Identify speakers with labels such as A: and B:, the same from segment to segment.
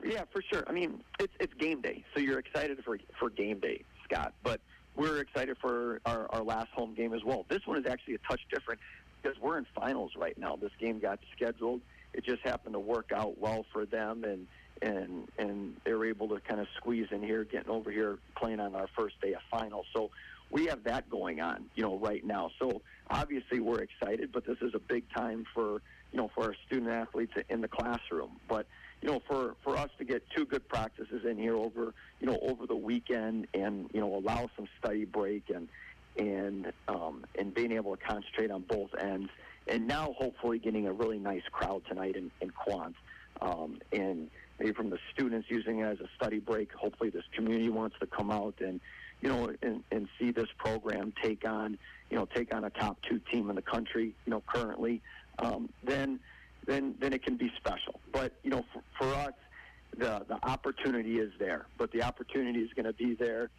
A: Yeah, for sure. I mean, it's game day, so you're excited for game day, Scott. But we're excited for our last home game as well. This one is actually a touch different because we're in finals right now. This game got scheduled. It just happened to work out well for them, and they were able to kind of squeeze in here, getting over here, playing on our first day of finals. So we have that going on, right now. So obviously we're excited, but this is a big time for our student athletes in the classroom. But for us to get two good practices in here over the weekend, and allow some study break and being able to concentrate on both ends, and now hopefully getting a really nice crowd tonight in Quandt, and maybe from the students using it as a study break. Hopefully this community wants to come out and see this program take on a top 2 team in the country, currently. Then it can be special. But for us, the opportunity is there. But the opportunity is going to be there.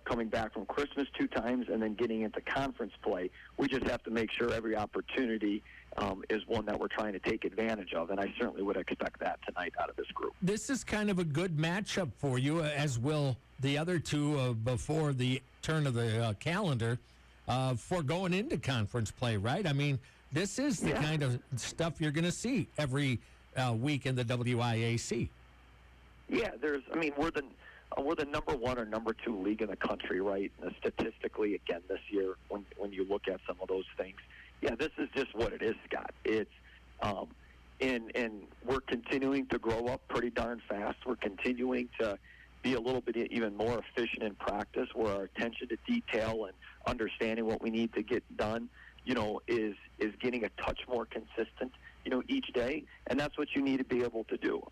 A: Coming back from Christmas 2 times and then getting into conference play, we just have to make sure every opportunity is one that we're trying to take advantage of, and I certainly would expect that tonight out of this group.
B: This is kind of a good matchup for you, as will the other two before the turn of the calendar for going into conference play, right? I mean, this is the kind of stuff you're going to see every week in the WIAC.
A: Yeah, we're the number 1 or number 2 league in the country, right? Statistically, again, this year, when you look at some of those things, this is just what it is, Scott. It's and we're continuing to grow up pretty darn fast. We're continuing to be a little bit even more efficient in practice, where our attention to detail and understanding what we need to get done, is getting a touch more consistent, each day, and that's what you need to be able to do.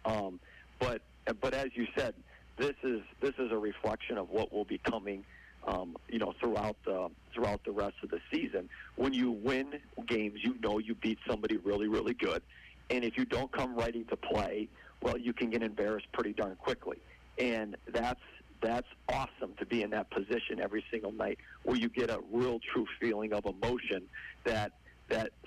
A: But as you said, this is a reflection of what will be coming, throughout the rest of the season. When you win games, you beat somebody really, really good, and if you don't come ready to play, well, you can get embarrassed pretty darn quickly, and that's awesome to be in that position every single night, where you get a real, true feeling of emotion that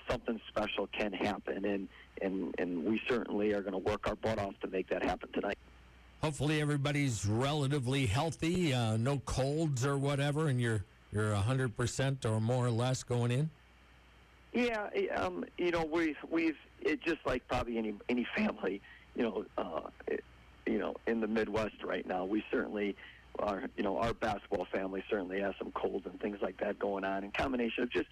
A: something special can happen, and we certainly are going to work our butt off to make that happen tonight.
B: Hopefully everybody's relatively healthy, no colds or whatever, and you're 100% or more or less going in.
A: Yeah, we've it just like probably any family, in the Midwest right now. We certainly our basketball family certainly has some colds and things like that going on, in combination of just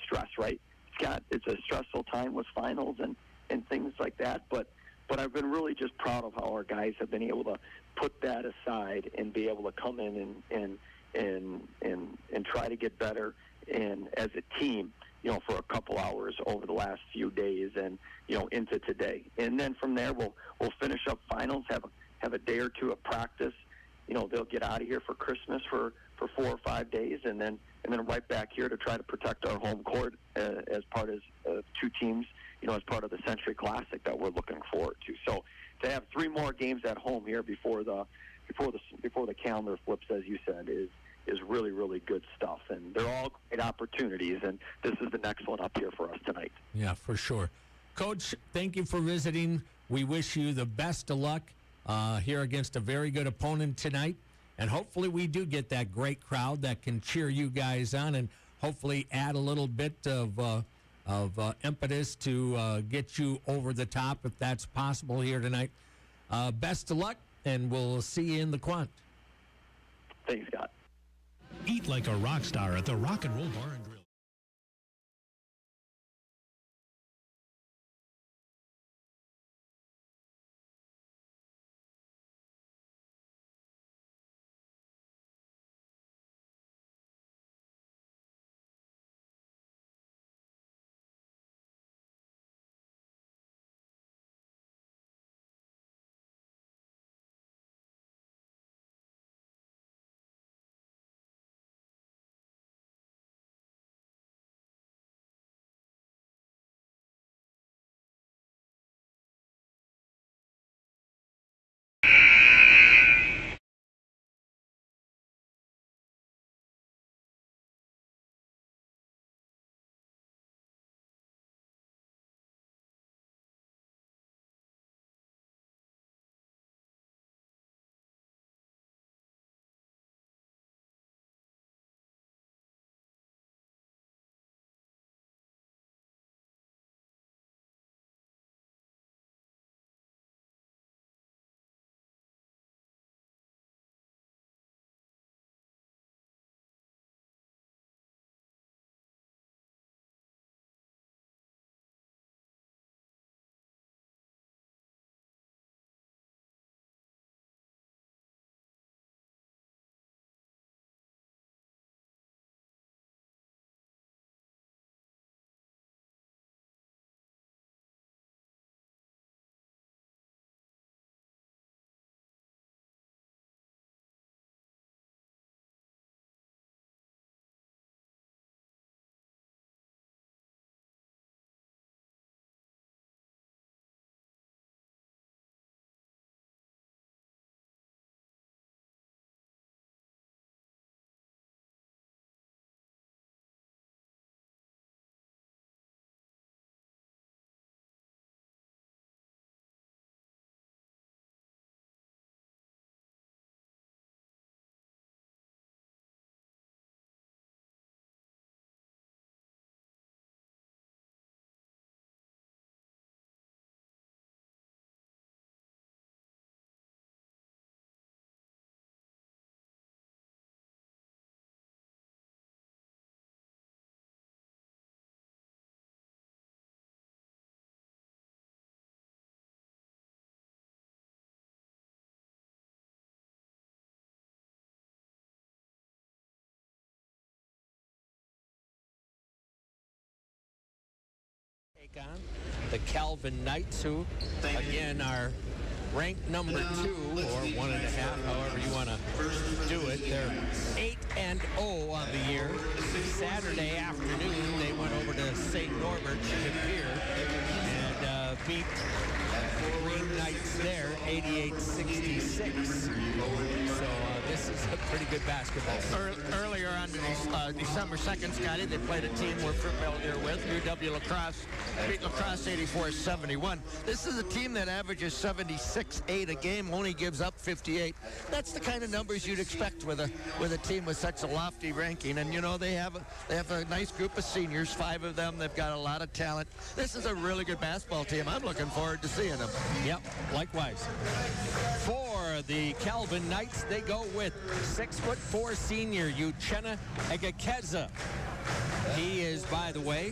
A: stress, right, Scott? It's a stressful time with finals and things like that, but I've been really just proud of how our guys have been able to put that aside and be able to come in and try to get better, and as a team, for a couple hours over the last few days, and into today, and then from there we'll finish up finals, have a day or two of practice. They'll get out of here for Christmas for 4 or 5 days, and then right back here to try to protect our home court as part of 2 teams, as part of the Century Classic that we're looking forward to. So to have 3 more games at home here before the calendar flips, as you said, is really, really good stuff. And they're all great opportunities, and this is the next one up here for us tonight.
B: Yeah, for sure. Coach, thank you for visiting. We wish you the best of luck here against a very good opponent tonight. And hopefully we do get that great crowd that can cheer you guys on, and hopefully add a little bit of impetus to get you over the top, if that's possible here tonight. Best of luck, and we'll see you in the Quandt.
A: Thanks, Scott.
C: Eat like a rock star at the Rock and Roll Bar and Grill.
B: on the Calvin Knights, who, again, are ranked number 2 or 1.5, however you want to do it. They're 8-0 on the year. Saturday afternoon, they went over to St. Norbert's here and beat Green Knights there, 88-66. So this is a pretty good basketball team.
D: Earlier on December 2nd, Scotty, they played a team we're familiar with, UW Lacrosse, beat Lacrosse 84-71. This is a team that averages 76-8 a game, only gives up 58. That's the kind of numbers you'd expect with a team with such a lofty ranking. And you know, they have a nice group of seniors, 5 of them. They've got a lot of talent. This is a really good basketball team. I'm looking forward to seeing them.
B: Yep, likewise. For the Calvin Knights, they go with 6'4" senior Uchenna Egekeza. He is, by the way,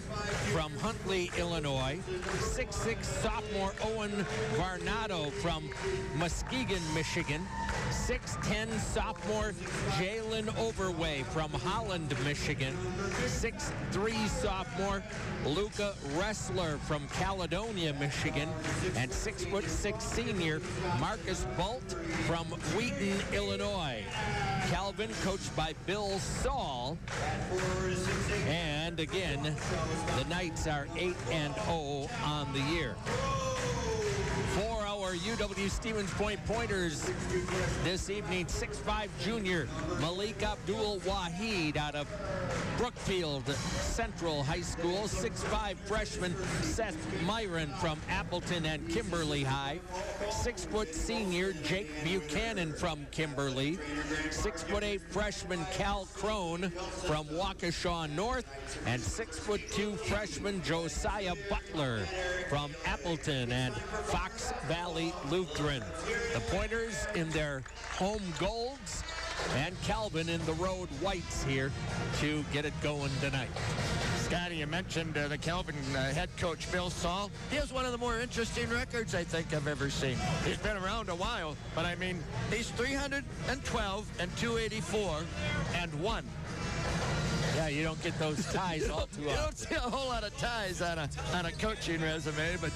B: from Huntley, Illinois. 6'6" sophomore Owen Varnado from Muskegon, Michigan. 6'10" sophomore Jalen Overway from Holland, Michigan. 6'3" sophomore Luca Ressler from Caledonia, Michigan. And 6'6" senior Marcus Bolt from Wheaton, Illinois. Calvin, coached by Bill Saul. And again, the Knights are 8-0 on the year. For our UW Stevens Point Pointers this evening, 6'5" junior Malik Abdul Wahid out of Brookfield Central High School. 6'5" freshman Seth Myron from Appleton and Kimberly High. 6' senior Jake Buchanan from Kimberly. 6'8" freshman Cal Crone from Waukesha North. And 6'2" freshman Josiah Butler from Appleton and Fox Valley Lutheran. The Pointers in their home golds and Calvin in the road whites here to get it going tonight.
D: Scotty, you mentioned the Calvin head coach, Bill Saul. He has one of the more interesting records I think I've ever seen. He's been around a while, but I mean, he's 312 and 284 and 1.
B: Yeah, you don't get those ties all too often.
D: You don't see a whole lot of ties on a coaching resume, but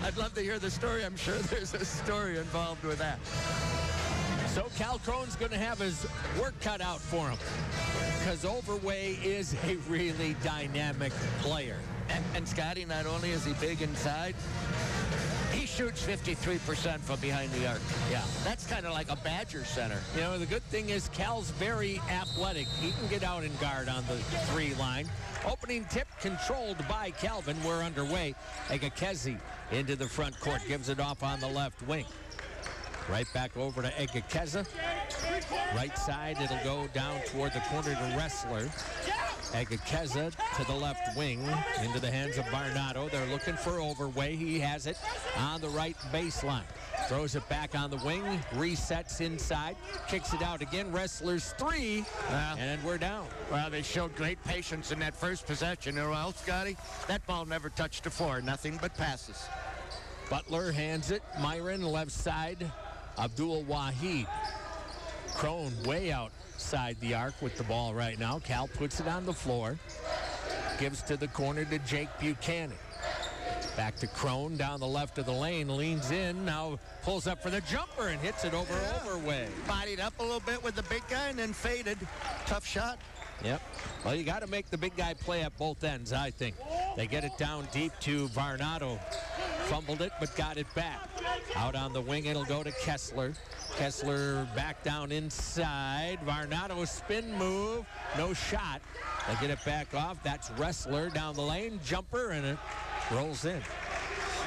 D: I'd love to hear the story. I'm sure there's a story involved with that.
B: So Cal Crone's going to have his work cut out for him because Overway is a really dynamic player.
D: And Scotty, not only is he big inside, he shoots 53% from behind the arc.
B: Yeah.
D: That's kind of like a Badger center.
B: You know, the good thing is Cal's very athletic. He can get out and guard on the 3 line. Opening tip controlled by Calvin. We're underway. Egekezi into the front court. Gives it off on the left wing. Right back over to Egekeza. Right side, it'll go down toward the corner to Ressler. Egekeza to the left wing into the hands of Varnado. They're looking for Overway. He has it on the right baseline. Throws it back on the wing, resets inside, kicks it out again. Ressler's 3, and we're down.
D: Well, they showed great patience in that first possession. You know, well, Scotty, that ball never touched the floor. Nothing but passes.
B: Butler hands it. Myron, left side. Abdul Wahid. Crone way outside the arc with the ball right now. Cal puts it on the floor. Gives to the corner to Jake Buchanan. Back to Crone down the left of the lane. Leans in. Now pulls up for the jumper and hits it over Overway.
D: Bodied up a little bit with the big guy and then faded. Tough shot.
B: Yep. Well, you got to make the big guy play at both ends, I think. They get it down deep to Varnado. Fumbled it, but got it back. Out on the wing, it'll go to Kessler. Kessler back down inside. Varnado spin move. No shot. They get it back off. That's Ressler down the lane. Jumper, and it rolls in.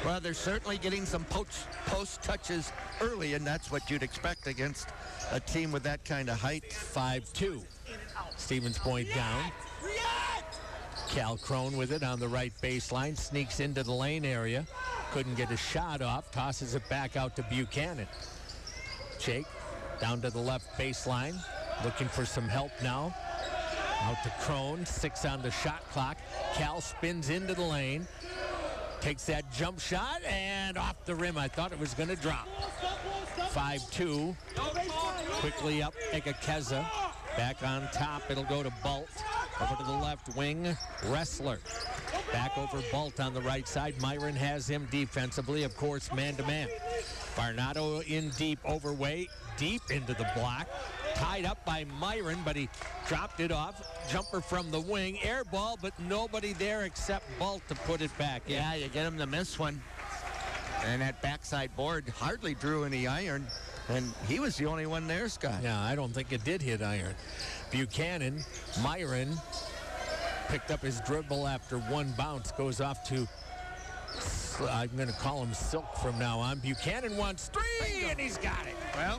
D: Well, they're certainly getting some post touches early, and that's what you'd expect against a team with that kind of height.
B: 5-2. Stevens Point down. Cal Crone with it on the right baseline. Sneaks into the lane area. Couldn't get a shot off. Tosses it back out to Buchanan. Jake down to the left baseline. Looking for some help now. Out to Crone. 6 on the shot clock. Cal spins into the lane. Takes that jump shot and off the rim. I thought it was going to drop. 5-2. Quickly up Egekeza. Back on top. It'll go to Bolt. Over to the left wing. Ressler. Back over Bolt on the right side. Myron has him defensively, of course, man-to-man. Varnado in deep overweight, deep into the block. Tied up by Myron, but he dropped it off. Jumper from the wing. Air ball, but nobody there except Bolt to put it back in.
D: Yeah, you get him to miss one. And that backside board hardly drew any iron. And he was the only one there, Scott.
B: Yeah, I don't think it did hit iron. Buchanan, Myron picked up his dribble after one bounce. Goes off to, I'm going to call him Silk from now on. Buchanan wants three, and he's got it.
D: Well,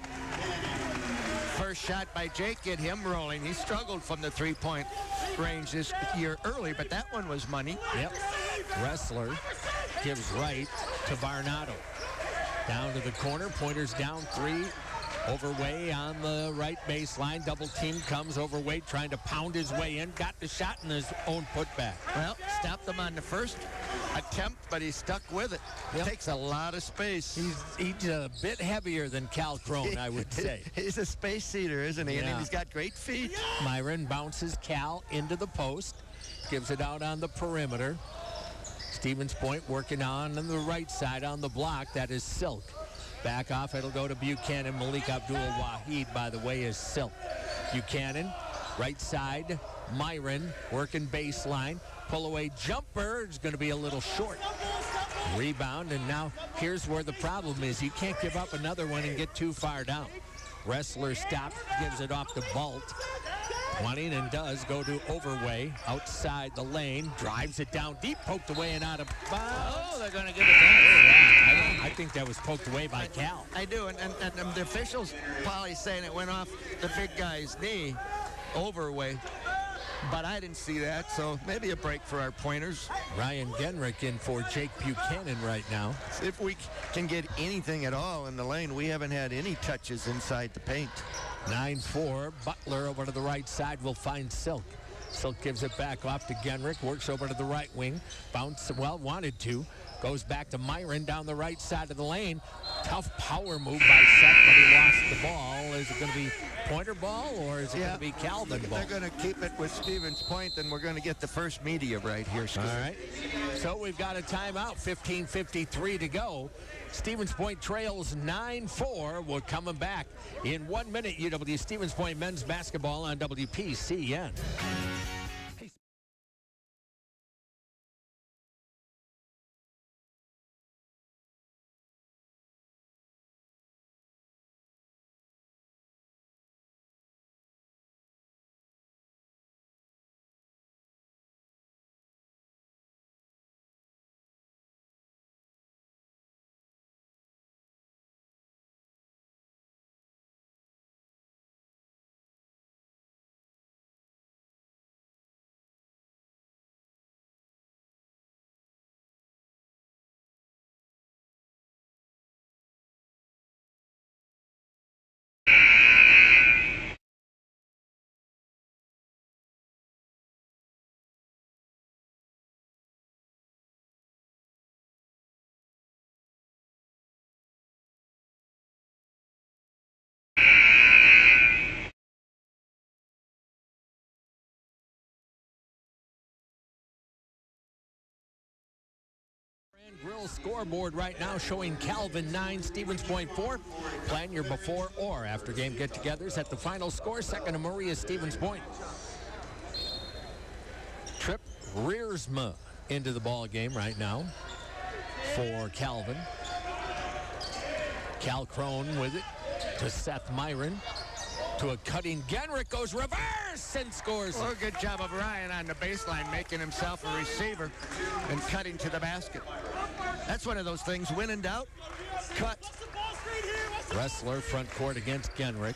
D: first shot by Jake, get him rolling. He struggled from the three-point range this year early, but that one was money.
B: Yep. Wrestler gives right to Varnado. Down to the corner, Pointer's down three. Overway on the right baseline. Double team comes Overway trying to pound his way in. Got the shot in his own putback.
D: Well, stopped him on the first attempt, but he stuck with it.
B: Yep.
D: Takes a lot of space.
B: He's a bit heavier than Cal Crone, I would say.
D: He's a space eater, isn't he?
B: Yeah.
D: And he's got great feet.
B: Myron bounces Cal into the post. Gives it out on the perimeter. Stevens Point working on the right side on the block. That is Silk. Back off, it'll go to Buchanan. Malik Abdul-Wahid, by the way, is Silk. Buchanan, right side. Myron working baseline. Pull away jumper is going to be a little short. Rebound, and now here's where the problem is. You can't give up another one and get too far down. Wrestler stops, gives it off to Bolt. Wanting and does go to Overway outside the lane, drives it down deep, poked away and out of bounds.
D: Oh, they're going to give it back.
B: I think that was poked away by Cal.
D: I do, and the officials probably saying it went off the big guy's knee, Overway. But I didn't see that, so maybe a break for our Pointers.
B: Ryan Genrick in for Jake Buchanan right now.
D: If we can get anything at all in the lane, we haven't had any touches inside the paint.
B: 9-4. Butler over to the right side will find Silk. Silk gives it back off to Genrick. Works over to the right wing. Bounce, well, wanted to. Goes back to Myron down the right side of the lane. Tough power move by Seth, but he lost the ball. Is it going to be Pointer ball or is it going to be Calvin ball?
D: They're going to keep it with Stevens Point, and we're going to get the first media right here, Scott.
B: All right. So we've got a timeout. 15:53 to go. Stevens Point trails 9-4. We're coming back in 1 minute. UW Stevens Point men's basketball on WPCN. Grill scoreboard right now showing Calvin 9, Stevens Point 4. Plan your before or after game get-togethers at the final score. Second to Maria, Stevens Point. Trip Rearsma into the ball game right now for Calvin. Cal Crone with it to Seth Myron. To a cutting Genrick, goes reverse and scores.
D: Well, good job of Ryan on the baseline, making himself a receiver and cutting to the basket. That's one of those things, when in doubt, cut.
B: Wrestler front court against Genrick.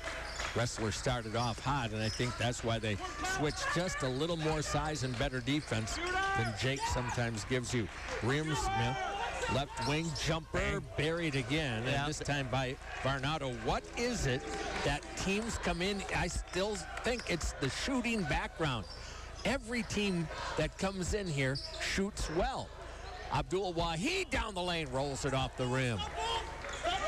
B: Wrestler started off hot, and I think that's why they switched just a little more size and better defense than Jake sometimes gives you. Rearsma, left wing jumper, buried again, and this time by Varnado. What is it that teams come in? I still think it's the shooting background. Every team that comes in here shoots well. Abdul-Wahid down the lane, rolls it off the rim.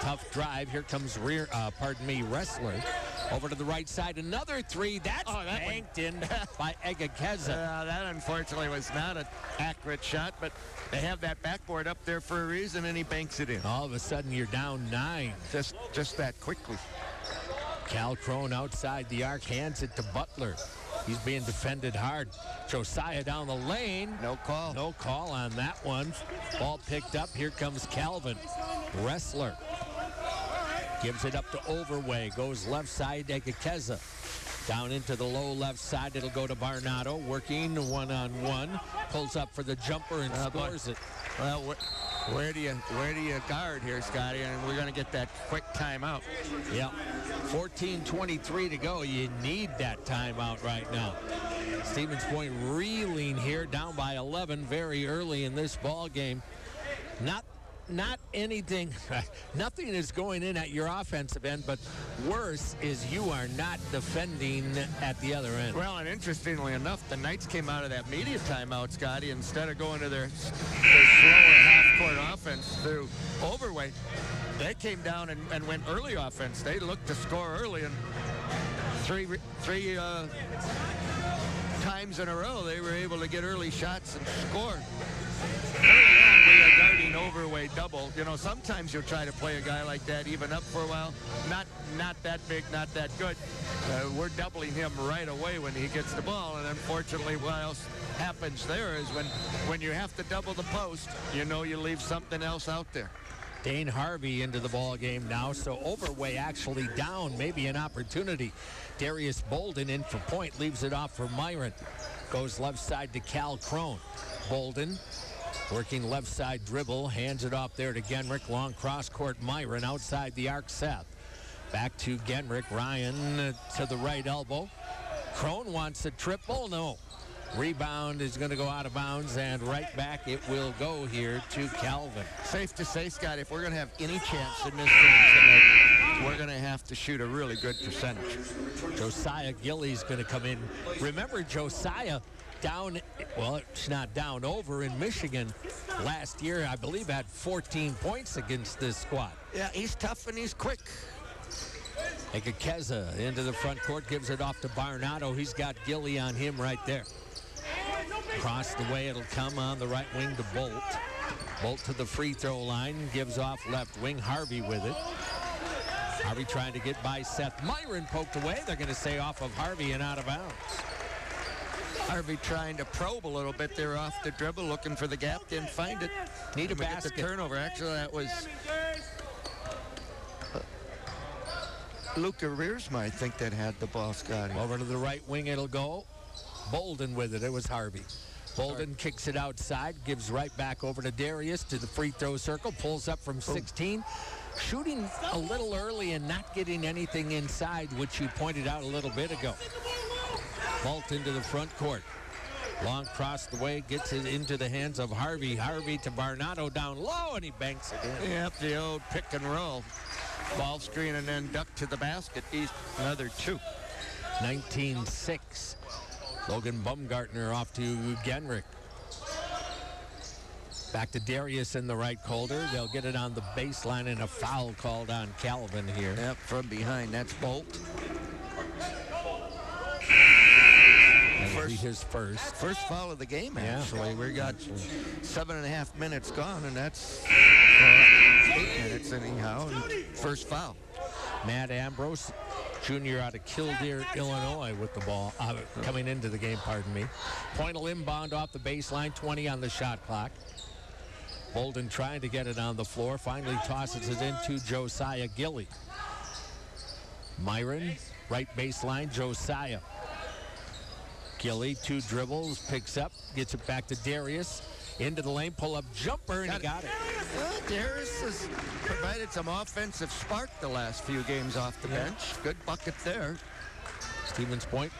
B: Tough drive. Here comes Wrestler. Over to the right side, another three. That's banked in by Egakeza.
D: That unfortunately was not an accurate shot, but they have that backboard up there for a reason, and he banks it in.
B: All of a sudden, you're down 9.
D: Just that quickly.
B: Cal Crone outside the arc, hands it to Butler. He's being defended hard. Josiah down the lane.
D: No call.
B: No call on that one. Ball picked up. Here comes Calvin. Wrestler. Gives it up to Overway. Goes left side, Egakeza. Down into the low left side. It'll go to Barnato. Working one-on-one. Pulls up for the jumper and scores it.
D: Well, where do you guard here, Scotty? And we're going to get that quick timeout.
B: Yeah. 14:23 to go. You need that timeout right now. Stevens Point reeling here, down by 11 very early in this ball game. Not anything, nothing is going in at your offensive end, but worse is you are not defending at the other end.
D: Well, and interestingly enough, the Knights came out of that media timeout, Scotty, instead of going to their slower half-court offense through Overway, they came down and went early offense. They looked to score early, and three times in a row they were able to get early shots and score. Early on, we are guarding Overway double. You know, sometimes you'll try to play a guy like that even up for a while. Not that big, not that good. We're doubling him right away when he gets the ball, and unfortunately what else happens there is when you have to double the post, you know you leave something else out there.
B: Dane Harvey into the ball game now, so Overway actually down, maybe an opportunity. Darius Bolden in for point, leaves it off for Myron. Goes left side to Cal Crone. Bolden working left side dribble, hands it off there to Genrick. Long cross court, Myron outside the arc, Seth. Back to Genrick. Ryan to the right elbow. Crone wants a triple, no. Rebound is going to go out of bounds, and right back it will go here to Calvin.
D: Safe to say, Scott, if we're going to have any chance in this game tonight, we're going to have to shoot a really good percentage.
B: Josiah Gilly's going to come in. Remember, Josiah down, well, it's not down, over in Michigan last year, I believe, had 14 points against this squad.
D: Yeah, he's tough and he's quick.
B: Egakeza into the front court, gives it off to Barnato. He's got Gilly on him right there. Across the way, it'll come on the right wing to Bolt. Bolt to the free throw line, gives off left wing. Harvey with it. Harvey trying to get by Seth. Myron poked away. They're going to say off of Harvey and out of bounds.
D: Harvey trying to probe a little bit there off the dribble, looking for the gap, didn't find it.
B: Need a basket.
D: The turnover. Actually, that was Luca Reersma, I think, that had the ball, Scotty.
B: Over to the right wing it'll go. Bolden with it. It was Harvey. Bolden kicks it outside, gives right back over to Darius to the free throw circle, pulls up from 16. Shooting a little early and not getting anything inside, which you pointed out a little bit ago. Bolt into the front court. Long cross the way, gets it into the hands of Harvey. Harvey to Barnato down low, and he banks it in.
D: Yep, the old pick and roll. Ball screen and then duck to the basket. He's another two.
B: 19-6. Logan Baumgartner off to Genrick. Back to Darius in the right corner. They'll get it on the baseline, and a foul called on Calvin here.
D: Yep, from behind. That's Bolt.
B: His first
D: foul of the game, actually. We got 7.5 minutes gone, and that's 8 minutes anyhow. And first foul.
B: Matt Ambrose, junior out of Killdeer, Illinois, with the ball coming into the game. Pardon me. Point will inbound off the baseline. 20 on the shot clock. Bolden trying to get it on the floor. Finally tosses it into Josiah Gilly. Myron, right baseline. Josiah. Gilly, 2 dribbles, picks up, gets it back to Darius. Into the lane, pull-up jumper, and he got it.
D: Darius has provided some offensive spark the last few games off the bench. Good bucket there.
B: Stevens Point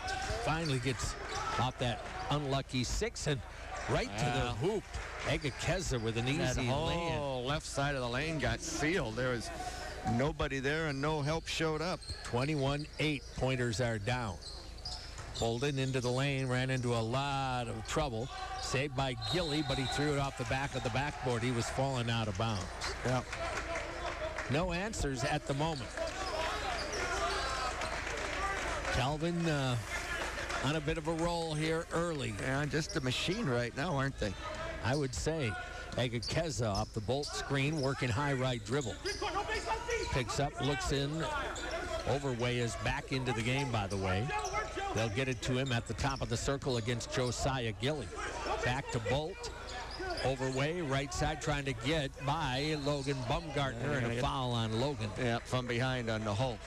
B: finally gets off that unlucky 6 and right to the hoop. Egakeza with an easy lane.
D: Left side of the lane got sealed. There was nobody there and no help showed up.
B: 21-8, pointers are down. Bolden into the lane, ran into a lot of trouble. Saved by Gilly, but he threw it off the back of the backboard. He was falling out of bounds.
D: Yep.
B: No answers at the moment. Calvin on a bit of a roll here early.
D: Yeah, just a machine right now, aren't they?
B: I would say. Egakeza off the Bolt screen, working high right dribble. Picks up, looks in. Overway is back into the game, by the way. They'll get it to him at the top of the circle against Josiah Gilly. Back to Bolt. Overway, right side, trying to get by Logan Bumgartner, and a foul on Logan.
D: Yeah, from behind on the hole.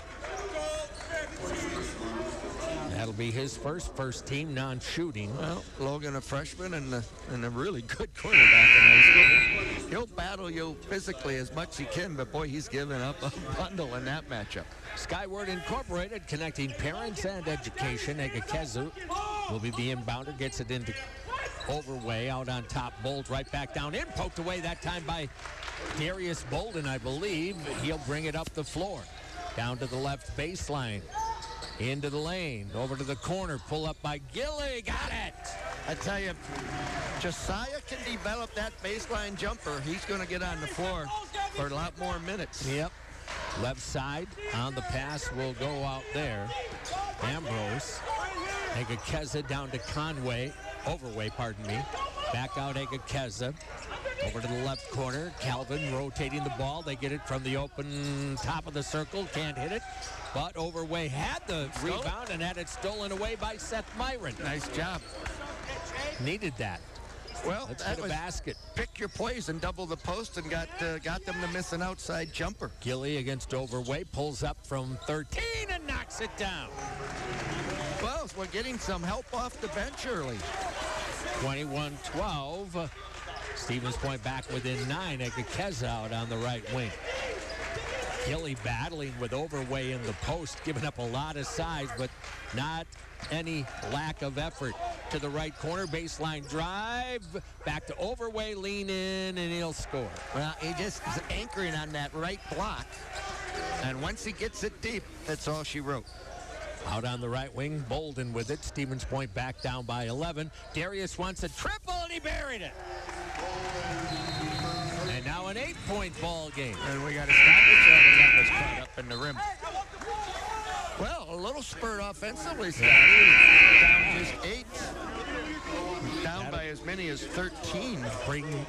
B: That'll be his first team non-shooting.
D: Well, Logan, a freshman and a really good quarterback in high school. He'll battle you physically as much as he can, but boy, he's giving up a bundle in that matchup.
B: Skyward Incorporated, connecting parents and education. Egakeza will be the inbounder, gets it into Overway, out on top. Bolt right back down in, poked away that time by Darius Bolden, I believe. He'll bring it up the floor. Down to the left baseline. Into the lane, over to the corner, pull up by Gilly, got it!
D: I tell you, Josiah can develop that baseline jumper. He's going to get on the floor for a lot more minutes.
B: Yep. Left side on the pass will go out there. Ambrose. Egakeza down to Conway. Overway, pardon me. Back out Egakeza. Over to the left corner. Calvin rotating the ball. They get it from the open top of the circle. Can't hit it. But Overway had the rebound and had it stolen away by Seth Myron.
D: Nice job.
B: Needed that.
D: Well,
B: Let's
D: that
B: hit a
D: was
B: basket.
D: Pick your plays and double the post and got them to miss an outside jumper.
B: Gilly against Overway. Pulls up from 13 and knocks it down.
D: Well, we're getting some help off the bench early.
B: 21-12. Stevens Point back within 9. Egakeza out on the right wing. Gilly battling with Overway in the post, giving up a lot of size, but not any lack of effort. To the right corner, baseline drive. Back to Overway, lean in, and he'll score.
D: Well, he just is anchoring on that right block. And once he gets it deep, that's all she wrote.
B: Out on the right wing, Bolden with it. Stevens Point back down by 11. Darius wants a triple, and he buried it. And now an 8-point ball game.
D: And we got to stop it. And that was caught up in the rim. Well, a little spurt offensively, Scotty. Down just 8. Down by as many as 13.
B: Bring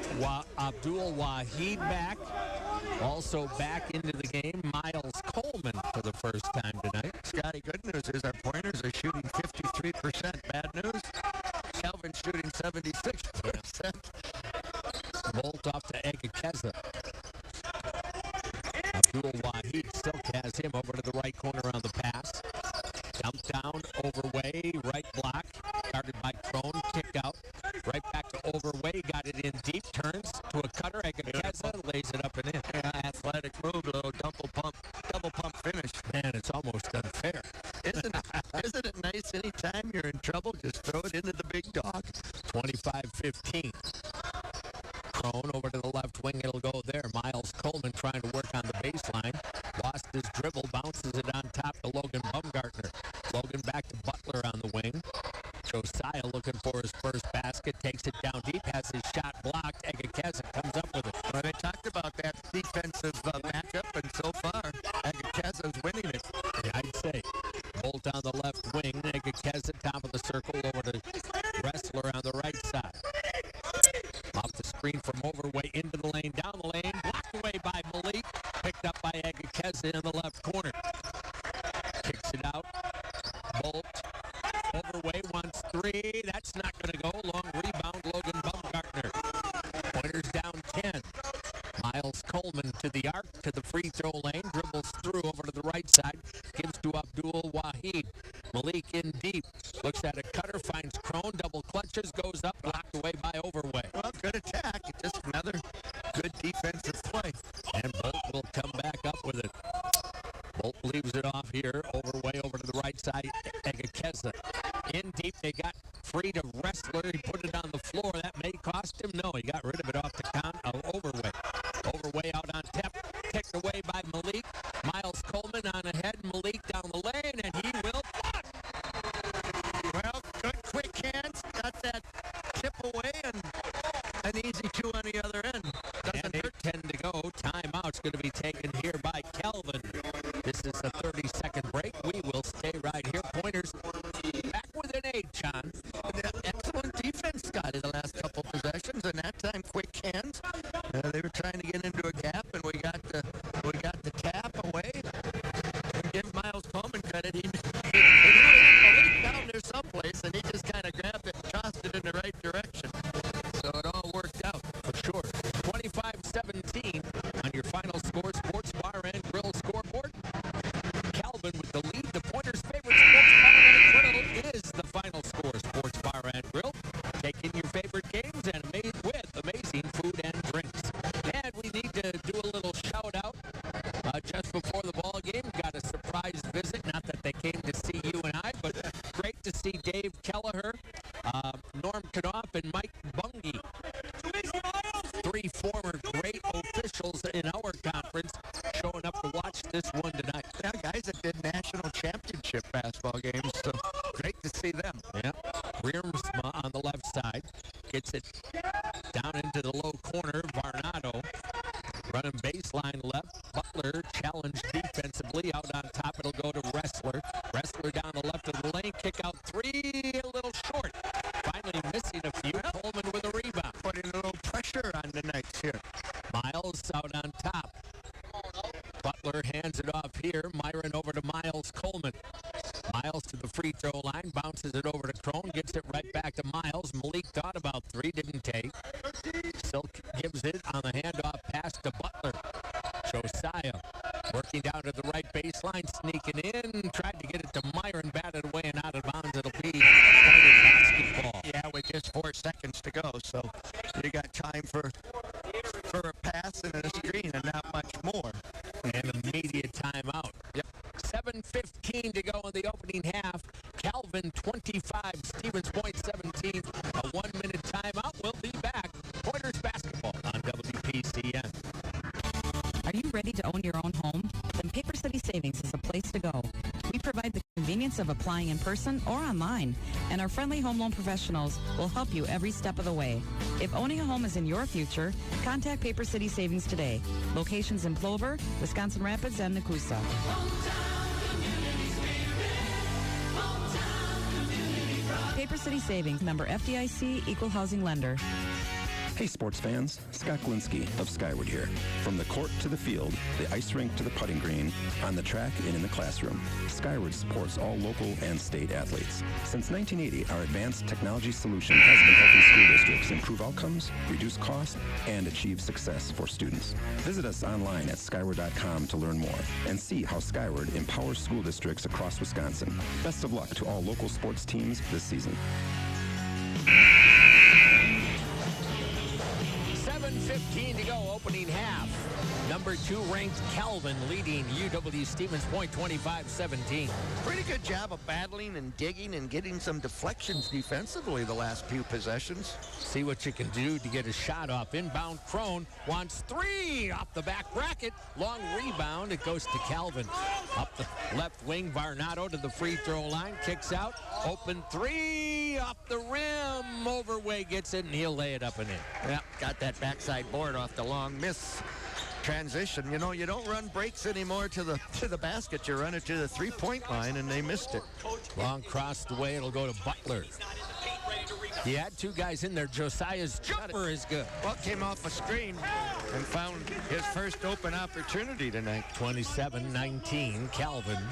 B: Abdul Wahid back. Also back into the game, Miles Coleman for the first time tonight.
D: Scotty, good news is our pointers are shooting 53%. Bad news, Calvin's shooting 76%.
B: Bolt off to Egakeza. Abdul Wahid still has him over to the right corner on the pass. Dump down, Overway, right block. Guarded by Crone, kick out. Right back to Overway, got it in deep, turns to a cutter. Egakeza lays it up and in.
D: Yeah, athletic move, little double pump finish.
B: Man, it's almost unfair.
D: Isn't it nice anytime you're in trouble, just throw it into the big dog?
B: 25-15. Crone over to the left wing, it'll go there. Miles Coleman trying to work on the baseline. Lost his dribble, bounces it on top to Logan Bumgartner. Logan back to Butler on the wing. Josiah looking for his first basket, takes it down deep, has his shot blocked. Egakeza comes up with it.
D: Well, they talked about that defensive matchup, and so far, Egakeza's winning it.
B: Yeah, I'd say. Bolt on the left wing, Egakeza top of the circle over to Wrestler on the right side. Off the screen from Overway into the lane, down the lane, blocked away by Malik, picked up by Egakeza in the left corner. Kicks it out. Bolt. Overway wants 3. That's not going to go. Long rebound, Logan Bumgartner. Pointers down 10. Miles Coleman to the arc, to the free throw lane, dribbles through over to the right side, gives to Abdul Wahid. Malik in deep, looks at a cutter, finds Crone, double clutches, goes up, blocked away by Overway.
D: Well, good attack. Just another good defensive play.
B: And Bolt will come back up with it. Bolt leaves it off here. Overway over to the right side. Egakeza in deep. They got free to Wrestler. He put it on the floor. That may cost him. No, he got rid of it off the count of Overway. Overway out on tap. Kicked away by Malik. Miles Coleman on ahead. Malik down the lane, and he will block.
D: Well, good quick hands. Got that tip away, and an easy 2 on the other end. Doesn't hurt.
B: 10 to go. Timeout's going to be taken here by Calvin. This is a 30-second break. We will stay right here. Point Norm Knopf and Mike Bungie. 3 former great officials in our conference showing up to watch this one tonight.
D: Yeah, guys that did national championship basketball games, so great to see them.
B: Yeah. Riersma on the left side gets it down into the low corner. Varnado running baseline left. Butler challenged defensively. Out on top, it'll go to Wrestler. Wrestler down the left of the lane. Kick out 3, a little short. Finally missing a few. Coleman with a rebound.
D: Putting a little pressure on the Knights here.
B: Miles out on top. Butler hands it off here. Myron over to Miles Coleman. Miles to the free throw line. Bounces it over to Crone. Gets it right back to Miles. Malik thought about 3. Didn't take. Silk gives it on the handoff pass to Butler. Josiah working down to the right baseline. Sneaking in. Tried to get it to Myron. Batted away and out of bounds. It'll be basketball.
D: Yeah, with just 4 seconds to go, so you got time for a pass and a screen and not much more.
B: And immediate timeout.
D: Yep.
B: 7:15 to go in the opening half. Calvin 25, Stevens Point 17. A 1-minute timeout. We'll be back. Pointers basketball on WPCN.
E: Are you ready to own your own home? Then Paper City Savings is a place to go. We provide the convenience of applying in person or online, and our friendly home loan professionals will help you every step of the way. If owning a home is in your future, contact Paper City Savings today. Locations in Plover, Wisconsin Rapids, and Nakusa. Paper City Savings, member FDIC, equal housing lender.
F: Hey sports fans, Scott Glinski of Skyward here. From the court to the field, the ice rink to the putting green, on the track and in the classroom, Skyward supports all local and state athletes. Since 1980, our advanced technology solution has been helping school districts improve outcomes, reduce costs, and achieve success for students. Visit us online at skyward.com to learn more and see how Skyward empowers school districts across Wisconsin. Best of luck to all local sports teams this season.
B: 7:15 to go, opening half. Number 2 ranked Calvin leading UW Stevens Point 25-17.
D: Pretty good job of battling and digging and getting some deflections defensively the last few possessions.
B: See what you can do to get a shot off. Inbound Crone wants 3 off the back bracket. Long rebound. It goes to Calvin. Up the left wing, Varnado to the free throw line. Kicks out. Open 3 off the rim. Overway gets it, and he'll lay it up and in.
D: Yeah, got that backside board off the long miss. Transition. You know, you don't run breaks anymore to the basket. You run it to the three-point line, and they missed it.
B: Long cross the way. It'll go to Butler. He had 2 guys in there. Josiah's jumper is good.
D: Well, came off a screen and found his first open opportunity tonight.
B: 27-19, Calvin.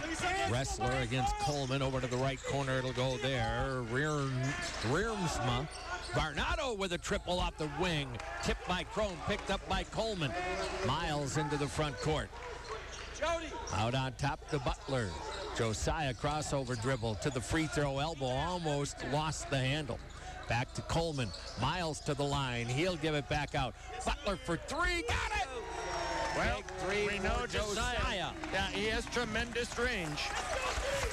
B: Wrestler against Coleman. Over to the right corner. It'll go there. Riersma. Varnado with a triple off the wing. Tipped by Crone, picked up by Coleman. Miles into the front court. Out on top to Butler. Josiah crossover dribble to the free throw elbow. Almost lost the handle. Back to Coleman. Miles to the line. He'll give it back out. Butler for 3. Got it!
D: Well,
B: Big 3
D: we know
B: for Josiah.
D: Yeah, he has tremendous range.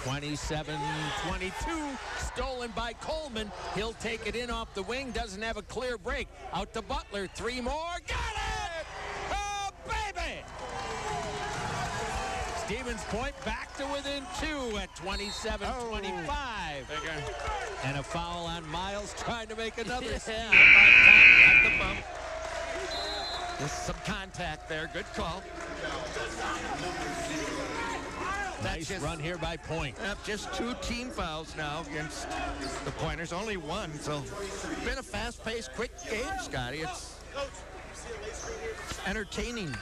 B: 27-22, stolen by Coleman. He'll take it in off the wing, doesn't have a clear break. Out to Butler, 3 more, got it! Oh, baby! Stevens Point back to within 2 at 27-25. And a foul on Miles trying to make another steal.
D: At the bump. There's some contact there, good call.
B: Nice run here by Point.
D: Just 2 team fouls now against the Pointers. Only 1, so it's been a fast-paced, quick game, Scotty. It's entertaining.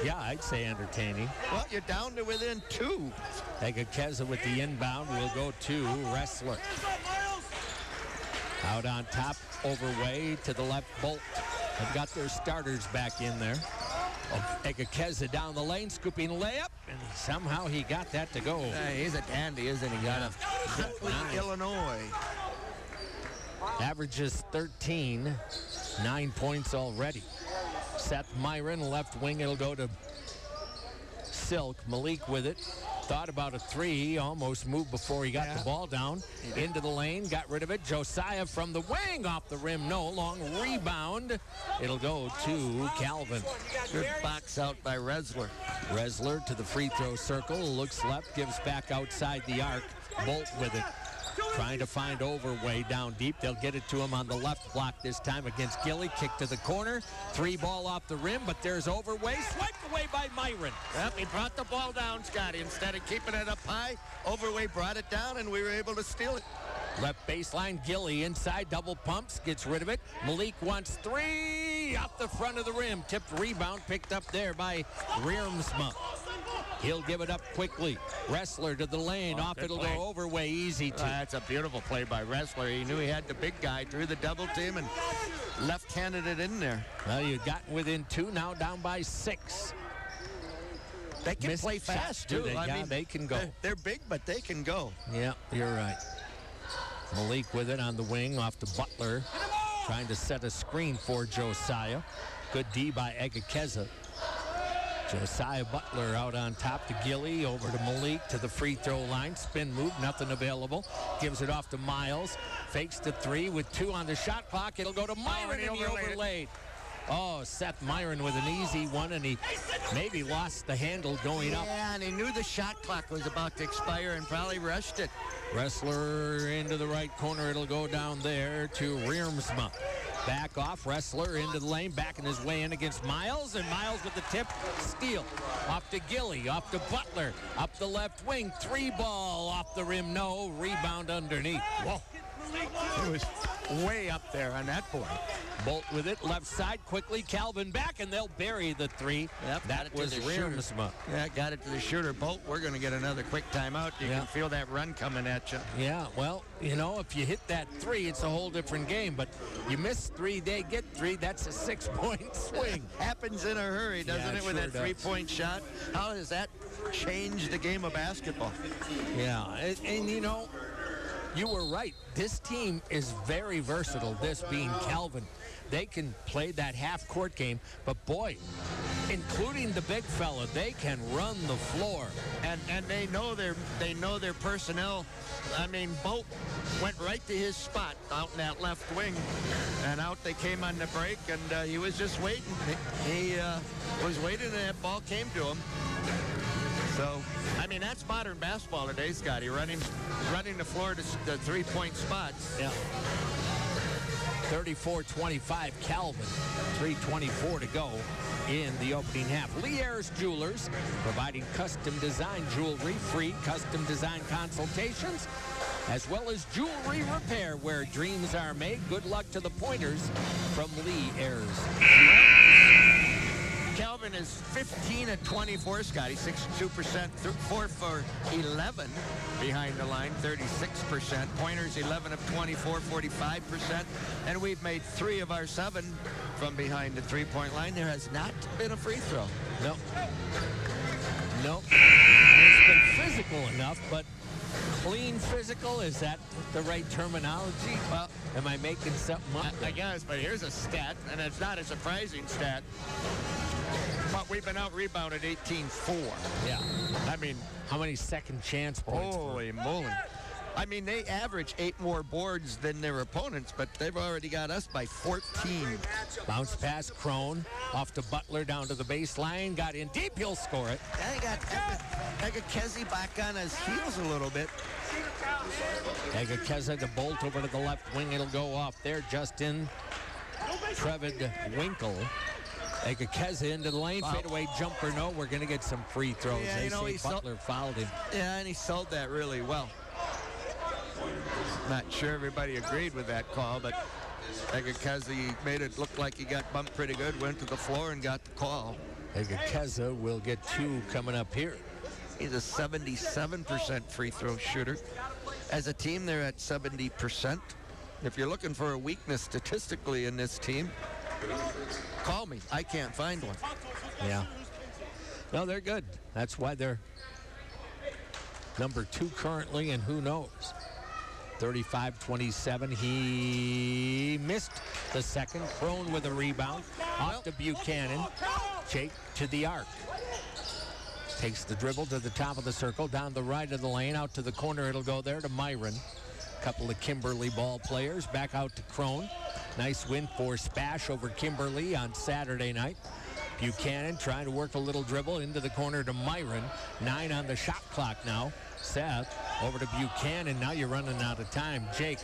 B: Yeah, I'd say entertaining.
D: Well, you're down to within 2.
B: Egakeza with the inbound will go to Wrestler. Out on top, Overway to the left, Bolt. They've got their starters back in there. Egakeza down the lane, scooping layup, and somehow he got that to go.
D: He's a dandy, isn't he? Got a Illinois.
B: Averages 13, 9 points already. Seth Myron, left wing, it'll go to Silk. Malik with it. thought about a three. He almost moved before he got the ball down. Into the lane, got rid of it. Josiah from the wing, off the rim. No, long rebound. It'll go to Calvin.
D: Good box out by Resler.
B: Resler to the free throw circle. Looks left, gives back outside the arc. Bolt with it. Trying to find Overway down deep. They'll get it to him on the left block this time against Gilly. Kick to the corner. Three ball off the rim, but there's Overway. Swiped away by Myron.
D: Yep, he brought the ball down, Scotty. Instead of keeping it up high, Overway brought it down, and we were able to steal it.
B: Left baseline, Gilly inside, double pumps, gets rid of it. Malik wants three off the front of the rim. Tipped rebound, picked up there by Rearmsma. He'll give it up quickly. Wrestler to the lane. Off it'll go Overway. Easy to.
D: That's a beautiful play by Wrestler. He knew he had the big guy, drew the double team, and left-handed it in there.
B: Well, you've gotten within two, now down by 6.
D: They can play fast, too.
B: I mean, they can go.
D: They're big, but they can go.
B: Yeah, you're right. Malik with it on the wing, off to Butler. Trying to set a screen for Josiah. Good D by Egakeza. Josiah Butler out on top to Gilly, over to Malik to the free throw line. Spin move, nothing available. Gives it off to Miles. Fakes the three with 2 on the shot clock. It'll go to Myron, and he overlaid. Oh, Seth Myron with an easy one, and he maybe lost the handle going up.
D: Yeah, and he knew the shot clock was about to expire and probably rushed it.
B: Wrestler into the right corner. It'll go down there to Rearmsma. Back off, Wrestler into the lane, backing his way in against Miles, and Miles with the tip, steal. Off to Gilly, off to Butler, up the left wing, 3 ball off the rim, no, rebound underneath.
D: Whoa. It was way up there on that point.
B: Bolt with it, left side, quickly, Calvin back, and they'll bury the 3.
D: Yep,
B: that was Rearmsma.
D: Yeah, got it to the shooter. Bolt, we're going to get another quick timeout. You can feel that run coming at you.
B: Yeah, well, you know, if you hit that 3, it's a whole different game, but you miss 3, they get 3, that's a 6-point swing.
D: Happens in a hurry, doesn't it, with
B: sure
D: that 3-point shot? How does that change the game of basketball?
B: Yeah, and you know, you were right. This team is very versatile, this being Calvin. They can play that half-court game, but boy, including the big fella, they can run the floor.
D: And they know their personnel. I mean, Bolt went right to his spot out in that left wing, and out they came on the break, and he was just waiting. He was waiting, and that ball came to him. So, I mean, that's modern basketball today, Scotty, running the floor to the 3-point spots.
B: Yeah. 34-25 Calvin, 3:24 to go in the opening half. Lee Ayers Jewelers, providing custom design jewelry, free custom design consultations, as well as jewelry repair where dreams are made. Good luck to the Pointers from Lee Ayers.
D: Calvin is 15 at 24, Scotty, 62%, 4 for 11 behind the line, 36%. Pointers 11 of 24, 45%. And we've made 3 of our 7 from behind the 3-point line. There has not been a free throw.
B: Nope. Nope. It's been physical enough, but clean physical, is that the right terminology? Well, am I making something up?
D: I guess, but here's a stat, and it's not a surprising stat. But we've been out-rebounded 18-4.
B: Yeah.
D: I mean,
B: how many second chance points?
D: Holy moly. I mean, they average 8 more boards than their opponents, but they've already got us by 14.
B: Bounce pass, Crone, off to Butler, down to the baseline, got in deep, he'll score it.
D: They got Egakezi back on his heels a little bit.
B: Egakeza to Bolt over to the left wing, it'll go off there. Justin Trevid Winkle. Egakeza into the lane, fadeaway jumper, no, we're going to get some free throws.
D: Yeah,
B: they
D: you know,
B: say Butler fouled him.
D: Yeah, and he sold that really well. Not sure everybody agreed with that call, but Egakeza made it look like he got bumped pretty good, went to the floor and got the call.
B: Egakeza will get 2 coming up here.
D: He's a 77% free throw shooter. As a team, they're at 70%. If you're looking for a weakness statistically in this team, call me. I can't find one.
B: Yeah. No, they're good. That's why they're number 2 currently, and who knows. 35-27. He missed the second. Crone with a rebound. Off to Buchanan. Jake to the arc. Takes the dribble to the top of the circle, down the right of the lane, out to the corner. It'll go there to Myron. Couple of Kimberly ball players back out to Crone. Nice win for Spash over Kimberly on Saturday night. Buchanan trying to work a little dribble into the corner to Myron. 9 on the shot clock now. Seth over to Buchanan. Now you're running out of time. Jake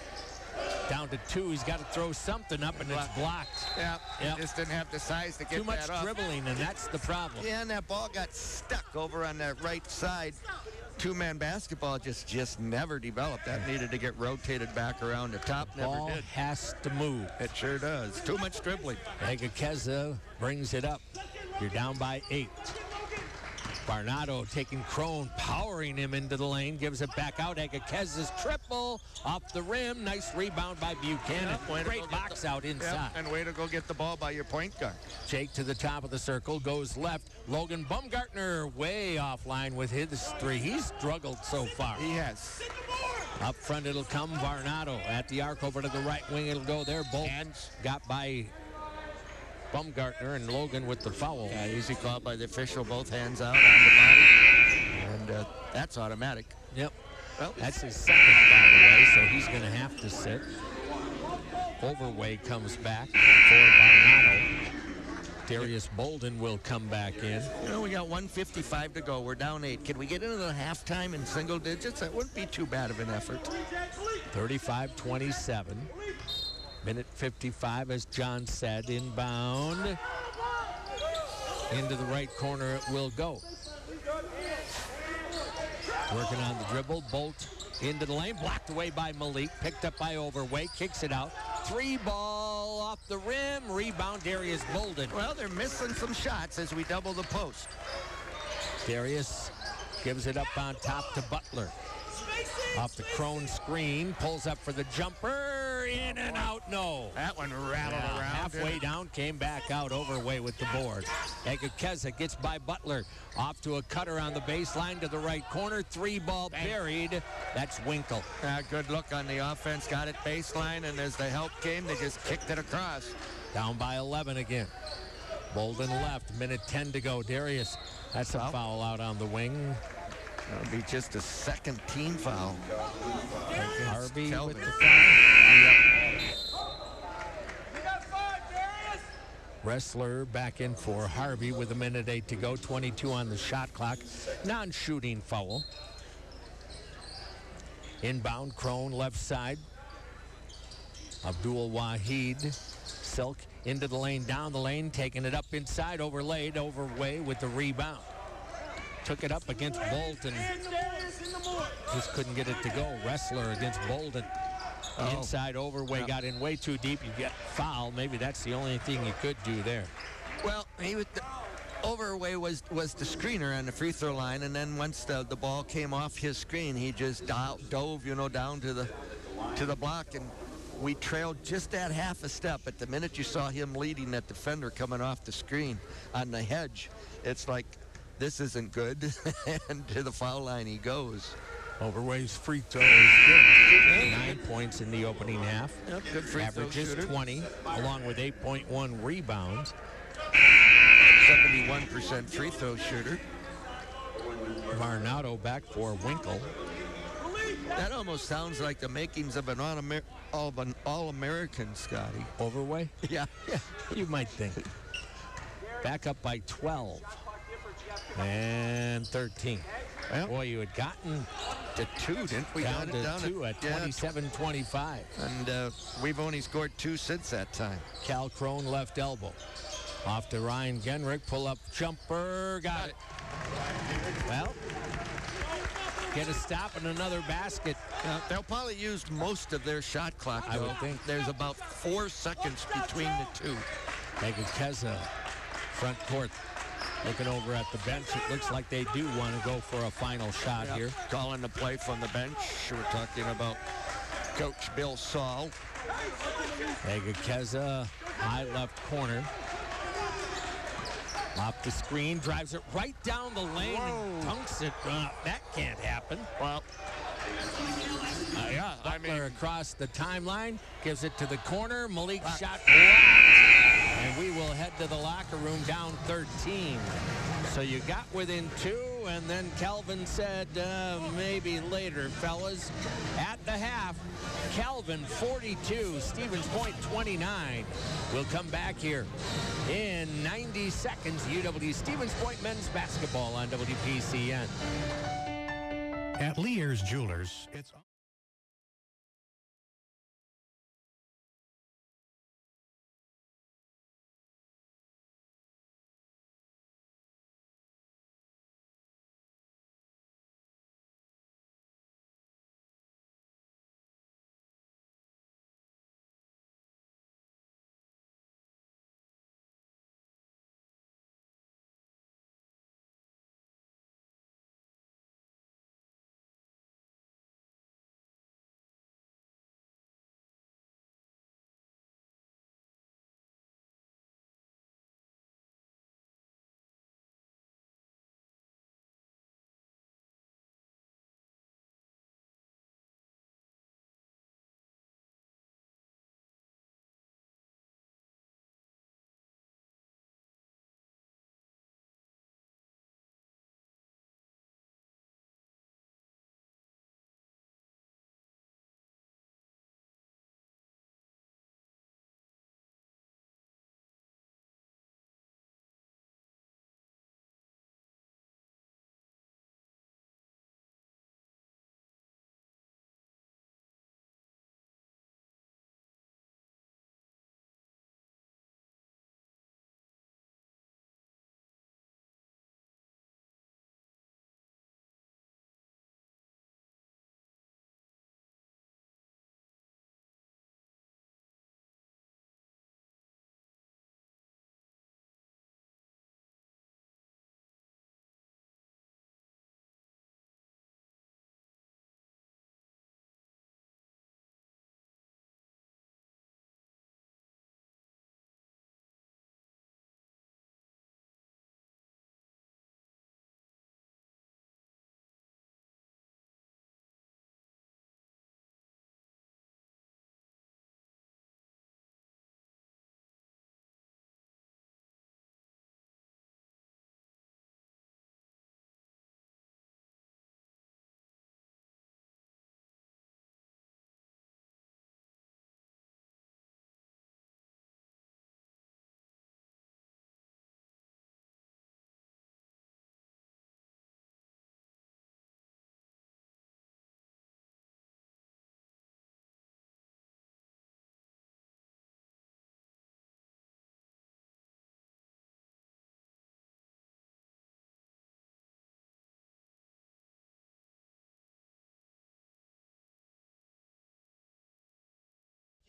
B: down to 2. He's got to throw something up, and it's blocked.
D: Yeah, just didn't have the size to get
B: too much
D: that off.
B: dribbling, and that's the problem.
D: Yeah, and that ball got stuck over on that right side. Two-man basketball just never developed. That needed to get rotated back around the top.
B: Ball
D: Never did.
B: has to move.
D: It sure does. Too much dribbling.
B: Egakeza brings it up. You're down by 8. Barnado taking Crone, powering him into the lane, gives it back out. Egakeza's triple off the rim. Nice rebound by Buchanan. Great box out inside.
D: And way to go get the ball by your point guard.
B: Jake to the top of the circle, goes left. Logan Baumgartner way offline with his 3. He's struggled so far.
D: He has.
B: Up front it'll come. Varnado at the arc over to the right wing. It'll go there. Both got by Baumgartner, and Logan with the foul.
D: Yeah, easy call by the official. Both hands out on the body. And that's automatic.
B: Yep. Well, that's his second, by the way, so he's going to have to sit. Overway comes back for Varnado. Darius Bolden will come back in.
D: You know, we got 1:55 to go. We're down 8. Can we get into the halftime in single digits? That wouldn't be too bad of an effort.
B: 35-27. Minute 55, as John said, inbound. Into the right corner it will go. Working on the dribble, Bolt into the lane, blocked away by Malik, picked up by Overway, kicks it out. 3 ball off the rim, rebound Darius Bolden.
D: Well, they're missing some shots as we double the post.
B: Darius gives it up on top to Butler. Off the Crone screen, pulls up for the jumper, in and out, no.
D: That one rattled around.
B: Halfway down, came back out, Overway with the board. Egakeza gets by Butler, off to a cutter on the baseline to the right corner, 3 ball buried. That's Winkle.
D: Good look on the offense, got it baseline, and as the help came, they just kicked it across.
B: Down by 11 again. Bolden left, minute 10 to go. Darius, that's a foul out on the wing.
D: That'll be just a second team foul.
B: Harvey
D: Kelvin
B: with the foul. Wrestler back in for Harvey with a minute 8 to go. 22 on the shot clock. Non-shooting foul. Inbound, Crone left side. Abdul Wahid. Silk into the lane, down the lane, taking it up inside, overlaid, Overway with the rebound. Took it up against Bolton. Just couldn't get it to go. Wrestler against Bolton. Inside Overway got in way too deep. You get foul. Maybe that's the only thing you could do there.
D: Well, Overway was the screener on the free throw line, and then once the ball came off his screen, he just dove, down to the block, and we trailed just that half a step. At the minute you saw him leading that defender coming off the screen on the hedge, it's like, this isn't good, and to the foul line he goes.
B: Overway's free throw is good. 9 points in the opening half.
D: Yep, good free throw
B: Averages
D: shooter.
B: 20, along with 8.1 rebounds.
D: 71% free throw shooter.
B: Varnado back for Winkle.
D: That almost sounds like the makings of an All-American, Scotty.
B: Overway?
D: Yeah.
B: You might think. Back up by 12. And 13.
D: Well,
B: Boy, you had gotten
D: to 2, didn't we?
B: down
D: Got it
B: to 2 at 27-25.
D: And we've only scored 2 since that time.
B: Cal Crone left elbow. Off to Ryan Genrick. Pull up jumper. Got it. Well, get a stop and another basket.
D: They'll probably use most of their shot clock, though.
B: I would think.
D: There's about 4 seconds between the two.
B: Egakeza, front court. Looking over at the bench, it looks like they do want to go for a final shot here.
D: Calling the play from the bench. We're talking about Coach Bill Saul.
B: Egakeza, high left corner. Off the screen, drives it right down the lane and dunks it. That can't happen.
D: Well, yeah,
B: Butler across the timeline, gives it to the corner. Malik shot blocked. And we will head to the locker room down 13. So you got within 2, and then Calvin said, maybe later, fellas. At the half, Calvin 42, Stevens Point 29. We'll come back here in 90 seconds. UW Stevens Point men's basketball on WPCN.
C: At Lear's Jewelers, it's...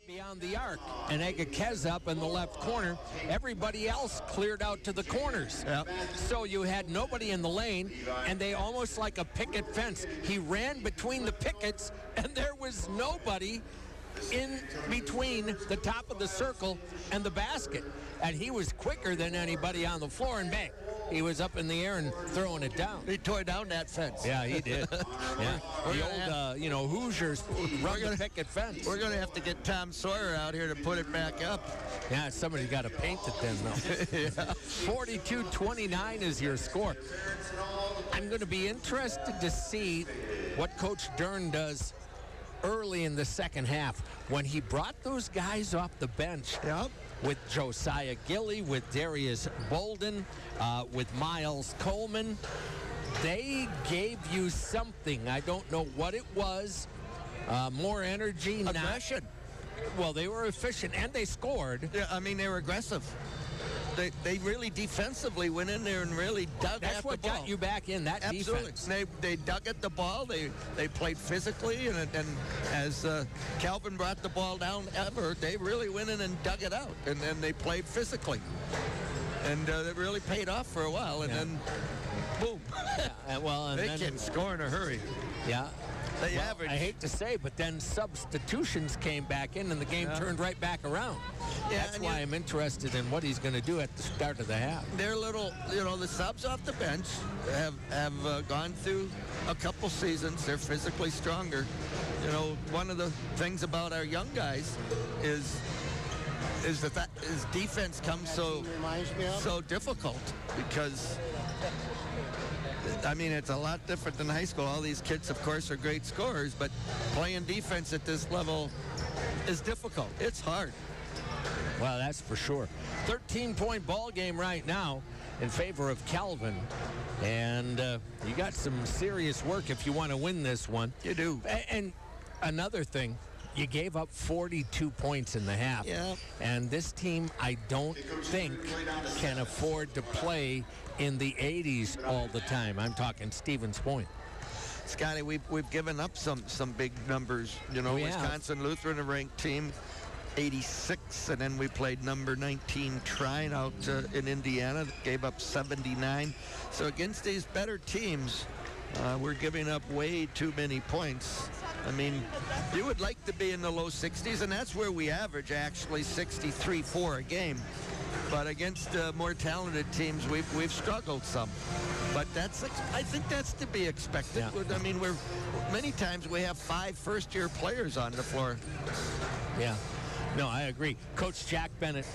B: Beyond the arc, and Egakez up in the left corner. Everybody else cleared out to the corners.
D: Yep.
B: So you had nobody in the lane, and they almost like a picket fence. He ran between the pickets, and there was nobody in between the top of the circle and the basket. And he was quicker than anybody on the floor, and bang, he was up in the air and throwing it down.
D: He tore down that fence.
B: Yeah, he did. Yeah. The old, Hoosiers run the picket fence.
D: We're going to have to get Tom Sawyer out here to put it back up.
B: Yeah, somebody's got to paint it then, though. Yeah. 42-29 is your score. I'm going to be interested to see what Coach Dern does early in the second half when he brought those guys off the bench.
D: Yep.
B: With Josiah Gilly, with Darius Bolden, with Miles Coleman. They gave you something. I don't know what it was. More energy.
D: Aggression.
B: Well, they were efficient, and they scored.
D: Yeah, I mean, they were aggressive. They really defensively went in there and really dug at the ball.
B: That's what got you back in, that
D: Absolutely.
B: defense.
D: They dug at the ball. They played physically, and as Calvin brought the ball down, they really went in and dug it out, and then they played physically. And it really paid off for a while, and then boom.
B: And
D: they can score in a hurry.
B: Yeah.
D: They average.
B: I hate to say, but then substitutions came back in, and the game turned right back around. Yeah, that's why I'm interested in what he's going to do at the start of the half.
D: They're little, the subs off the bench have gone through a couple seasons. They're physically stronger. One of the things about our young guys is that his defense comes so difficult because I mean, it's a lot different than high school. All these kids, of course, are great scorers, but playing defense at this level is difficult. It's hard.
B: Well, that's for sure. 13-point ball game right now in favor of Calvin. And you got some serious work if you want to win this one.
D: You do.
B: And another thing, you gave up 42 points in the half.
D: Yeah.
B: And this team, I don't think, can afford to play in the 80s all the time. I'm talking Stevens Point.
D: Scotty, we've given up some big numbers. You know, Wisconsin Lutheran, a ranked team, 86, and then we played number 19 Trine out in Indiana, that gave up 79. So against these better teams, we're giving up way too many points. I mean, you would like to be in the low 60s, and that's where we average actually 63-4 a game. But against more talented teams, we've struggled some. But I think that's to be expected. Yeah. I mean, many times we have 5 first-year players on the floor.
B: Yeah. No, I agree. Coach Jack Bennett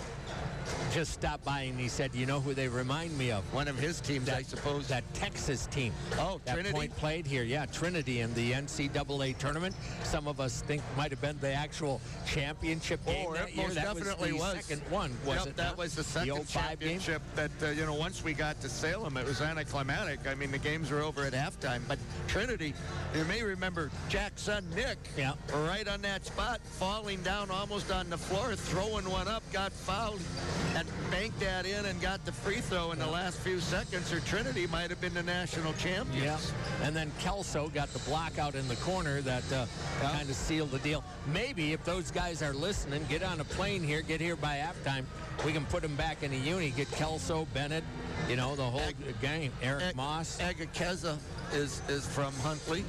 B: just stopped by and he said, you know who they remind me of?
D: One of his teams, I suppose.
B: That Texas team.
D: Oh,
B: that
D: Trinity?
B: Point played here. Yeah, Trinity in the NCAA tournament. Some of us think might have been the actual championship game that year.
D: Most definitely
B: was the second one, was it?
D: That was the second championship that, once we got to Salem, it was anticlimactic. I mean, the games were over at halftime. But Trinity, you may remember Jack's son, Nick, right on that spot, falling down almost on the floor, throwing one up, got fouled, and banked that in and got the free throw in the last few seconds, or Trinity might have been the national champions.
B: Yeah, and then Kelso got the block out in the corner that kind of sealed the deal. Maybe if those guys are listening, get on a plane here, get here by halftime, we can put them back in a uni, get Kelso, Bennett, the whole gang, Eric Moss.
D: Agakeza is from Huntley.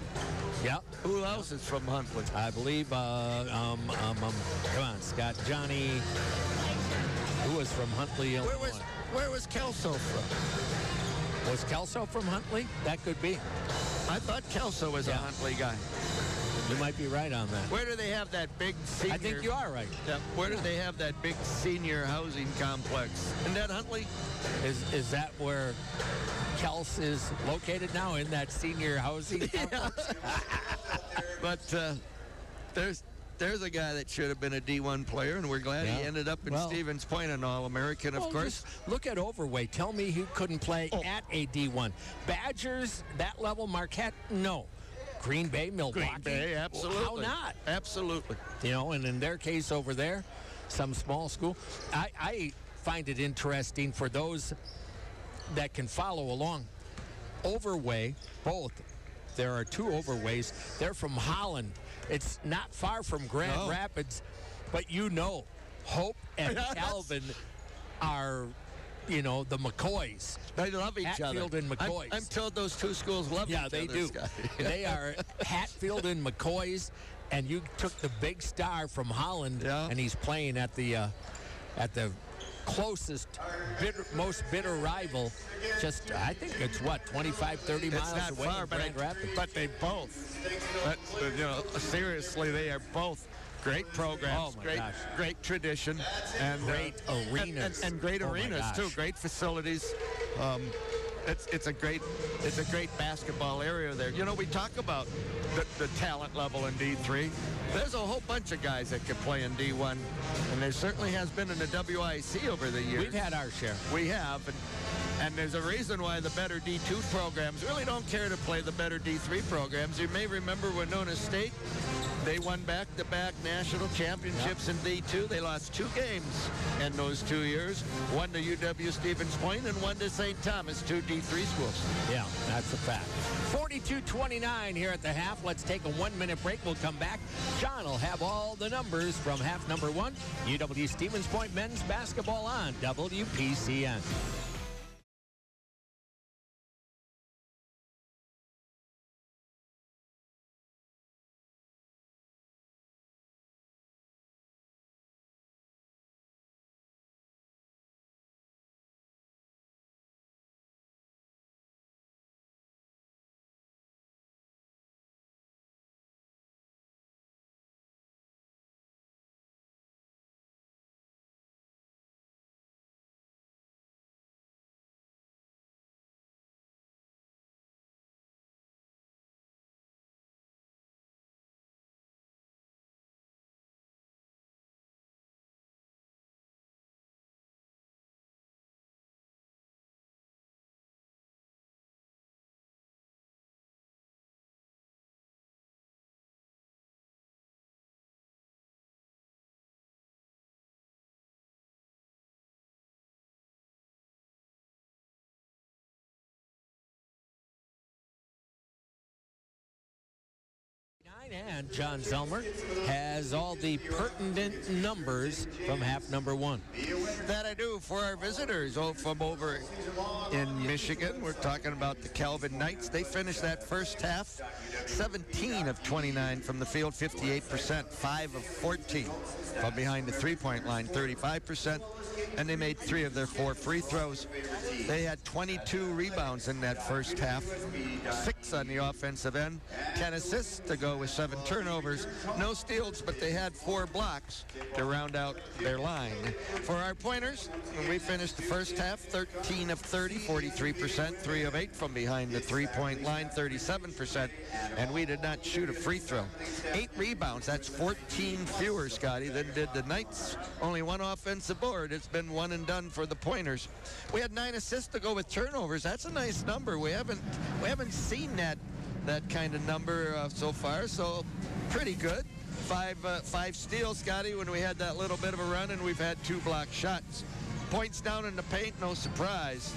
B: Yeah.
D: Who else is from Huntley?
B: I believe, come on, Scott, Johnny, who was from Huntley, Illinois.
D: Where was Kelso from?
B: Was Kelso from Huntley? That could be.
D: I thought Kelso was a Huntley guy.
B: You might be right on that.
D: Where do they have that big senior?
B: I think you are right.
D: Yeah. Where do they have that big senior housing complex? Isn't that Huntley?
B: Is that where Kels is located now, in that senior housing complex?
D: But there's a guy that should have been a D1 player, and we're glad he ended up in Stevens Point, an All-American, of course.
B: Look at Overway. Tell me who couldn't play at a D1. Badgers, that level, Marquette, no. Green Bay, Milwaukee.
D: Green Bay, absolutely.
B: How not?
D: Absolutely.
B: And in their case over there, some small school. I find it interesting for those that can follow along. Overway, both. There are 2 Overways. They're from Holland. It's not far from Grand Rapids, but Hope and Calvin are, the McCoys.
D: They love each
B: Hatfield
D: other.
B: and McCoys.
D: I'm told those 2 schools love each other.
B: Yeah, they do. They are Hatfield and McCoys, and you took the big star from Holland, and he's playing at the closest, most bitter rival. Just, I think it's 25, 30 miles
D: not
B: away
D: far,
B: from Grand Rapids.
D: But they both. Seriously, they are both great programs.
B: Oh my gosh.
D: Great tradition, and
B: great arenas,
D: and great arenas too. Great facilities. It's a great basketball area there. We talk about the talent level in D3. There's a whole bunch of guys that can play in D1, and there certainly has been in the WIC over the years.
B: We've had our share.
D: We have, and there's a reason why the better D2 programs really don't care to play the better D3 programs. You may remember Winona State, they won back-to-back national championships in D2. They lost 2 games in those 2 years. One to UW Stevens Point and one to St. Thomas, 2 D3 schools.
B: Yeah, that's a fact. 42-29 here at the half. Let's take a 1-minute break. We'll come back. John will have all the numbers from half number 1. UW Stevens Point men's basketball on WPCN. And John Zelmer has all the pertinent numbers from half number 1.
D: That I do for our visitors from over in Michigan. We're talking about the Calvin Knights. They finished that first half 17 of 29 from the field, 58%, 5 of 14 from behind the three-point line, 35%, and they made 3 of their 4 free throws. They had 22 rebounds in that first half, 6 on the offensive end, 10 assists to go with 7 turnovers, no steals, but they had 4 blocks to round out their line. For our pointers, we finished the first half 13 of 30, 43%, 3 of 8 from behind the three-point line, 37%, and we did not shoot a free throw. 8 rebounds, that's 14 fewer, Scotty, than did the Knights. Only 1 offensive board. It's been one and done for the pointers. We had 9 assists to go with turnovers. That's a nice number. We haven't seen that kind of number so far, so pretty good. 5 steals, Scotty, when we had that little bit of a run, and we've had 2 block shots. Points down in the paint, no surprise,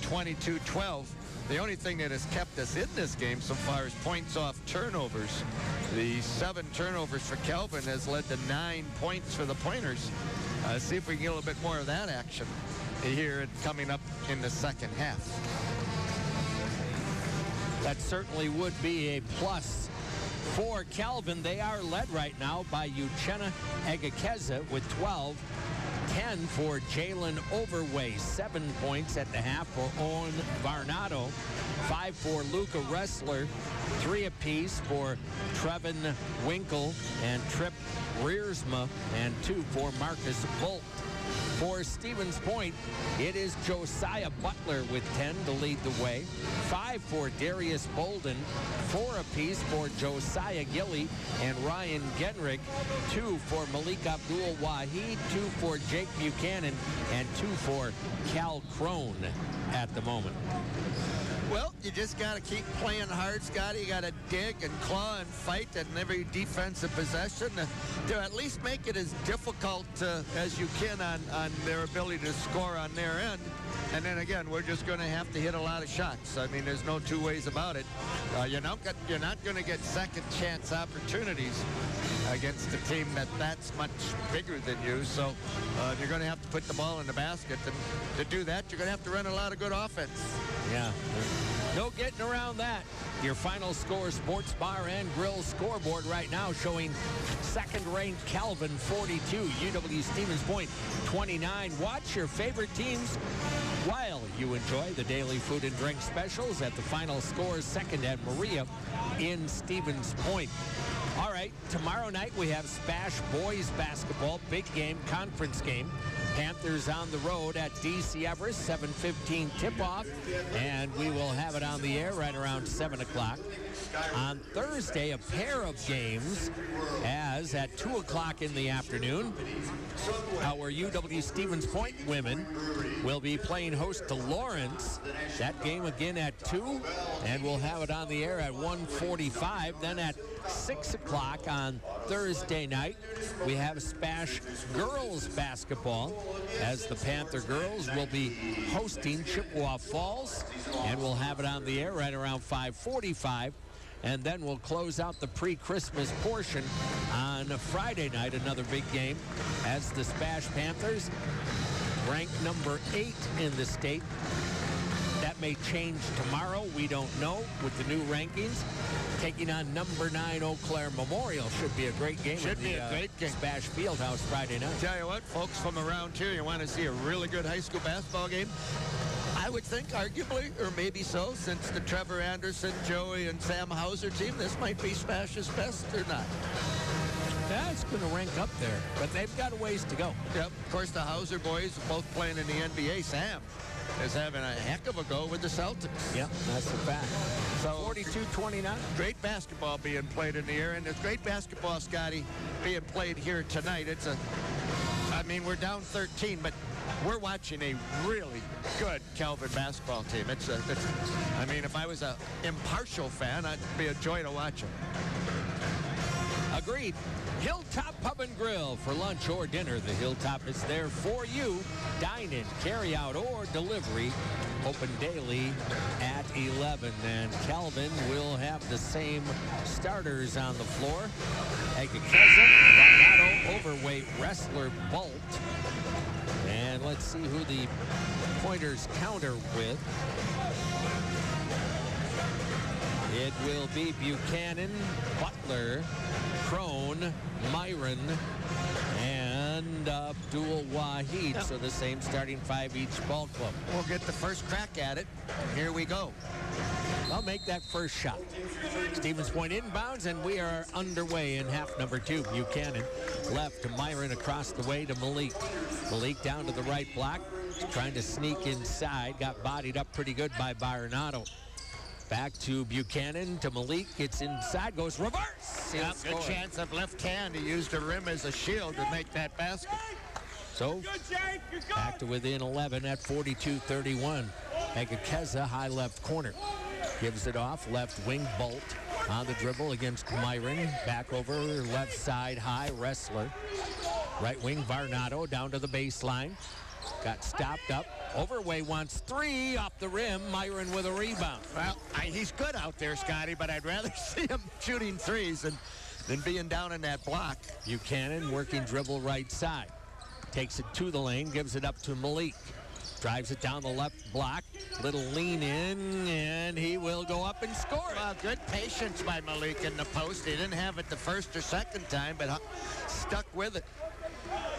D: 22-12. The only thing that has kept us in this game so far is points off turnovers. The 7 turnovers for Calvin has led to 9 points for the pointers. See if we can get a little bit more of that action here coming up in the second half.
B: That certainly would be a plus for Calvin. They are led right now by Uchenna Egekeza with 12. 10 for Jalen Overway, 7 points at the half for Owen Varnado, 5 for Luca Ressler, 3 apiece for Trevin Winkle and Tripp Reersma, and 2 for Marcus Bolt. For Stevens Point, it is Josiah Butler with 10 to lead the way, 5 for Darius Bolden, 4 apiece for Josiah Gilly and Ryan Genrick, 2 for Malik Abdul Wahid, 2 for Jake Buchanan, and 2 for Cal Crone at the moment.
D: Well, you just got to keep playing hard, Scotty. You got to dig and claw and fight in every defensive possession to at least make it as difficult as you can on their ability to score on their end. And then again, we're just going to have to hit a lot of shots. I mean, there's no 2 ways about it. You're not going to get second chance opportunities against a team that's much bigger than you. So you're going to have to put the ball in the basket. And to do that, you're going to have to run a lot of good offense.
B: Yeah. No getting around that. Your final score sports bar and grill scoreboard right now showing second-ranked Calvin 42, UW Stevens Point 29. Watch your favorite teams while you enjoy the daily food and drink specials at the final scores second and Maria in Stevens Point. All right, tomorrow night we have Spash boys basketball, big game, conference game. Panthers on the road at DC Everest, 7:15 tip-off, and we will have it on the air right around 7 o'clock. On Thursday, a pair of games, as at 2 o'clock in the afternoon, our UW Stevens Point women will be playing host to Lawrence. That game again at 2, and we'll have it on the air at 1:45. Then at 6 o'clock on Thursday night, we have Spash girls basketball, as the Panther girls will be hosting Chippewa Falls, and we'll have it on the air right around 5:45. And then we'll close out the pre-Christmas portion on Friday night, another big game, as the Spash Panthers, ranked number 8 in the state. That may change tomorrow. We don't know with the new rankings. Taking on number 9 Eau Claire Memorial. Should be a great game.
D: Should be a great game.
B: Spash Fieldhouse Friday night.
D: Tell you what, folks from around here, you want to see a really good high school basketball game? I would think arguably, or maybe so, since the Trevor Anderson, Joey, and Sam Hauser team, this might be Spash's best or not.
B: That's going to rank up there, but they've got a ways to go.
D: Yep, of course, the Hauser boys both playing in the NBA. Sam is having a heck of a go with the Celtics.
B: Yep, that's a fact.
D: So
B: 42-29.
D: Great basketball being played in the air, and there's great basketball, Scotty, being played here tonight. I mean, we're down 13, but we're watching a really good Calvin basketball team. I mean, if I was an impartial fan, it'd be a joy to watch them.
B: Agreed. Hilltop Pub and Grill for lunch or dinner. The Hilltop is there for you. Dine in, carry out, or delivery. Open daily at 11. And Calvin will have the same starters on the floor. Egakeza, Varnado, overweight wrestler Bolt. And let's see who the Pointers counter with. It will be Buchanan, Butler, Crone, Myron, and Abdul Wahid. So the same starting 5 each ball club.
D: We'll get the first crack at it. Here we go.
B: I'll make that first shot. Stevens Point inbounds, and we are underway in half number 2. Buchanan left to Myron, across the way to Malik. Malik down to the right block, trying to sneak inside. Got bodied up pretty good by Varnado. Back to Buchanan, to Malik. It's inside, goes reverse.
D: Yeah, good chance of left hand. He used the rim as a shield to make that basket.
B: So back to within 11 at 42-31. Egakeza, high left corner. Gives it off, left wing Bolt on the dribble against Myron. Back over left side, high wrestler. Right wing Varnado down to the baseline. Got stopped up. Overway wants 3 off the rim. Myron with a rebound.
D: Well, he's good out there, Scotty, but I'd rather see him shooting threes than being down in that block.
B: Buchanan working dribble right side. Takes it to the lane, gives it up to Malik. Drives it down the left block. Little lean in, and he will go up and score it.
D: Well, good patience by Malik in the post. He didn't have it the first or second time, but stuck with it.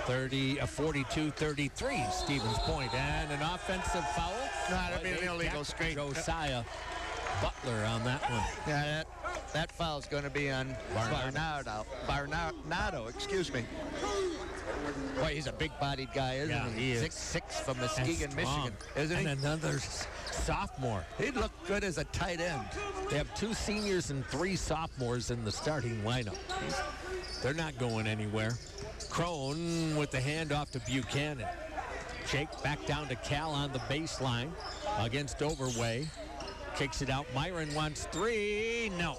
B: 42-33, Stevens Point, and an offensive foul.
D: No, that'd be an illegal straight.
B: Josiah Butler on that one.
D: Yeah, that foul's going to be on Varnado, excuse me. Boy, he's a big-bodied guy, isn't he?
B: He is.
D: 6'6" from Muskegon, Michigan, isn't he?
B: And another sophomore.
D: He'd look good as a tight end.
B: They have 2 seniors and 3 sophomores in the starting lineup. They're not going anywhere. Crone with the handoff to Buchanan. Shake back down to Cal on the baseline against Overway. Kicks it out. Myron wants 3. No.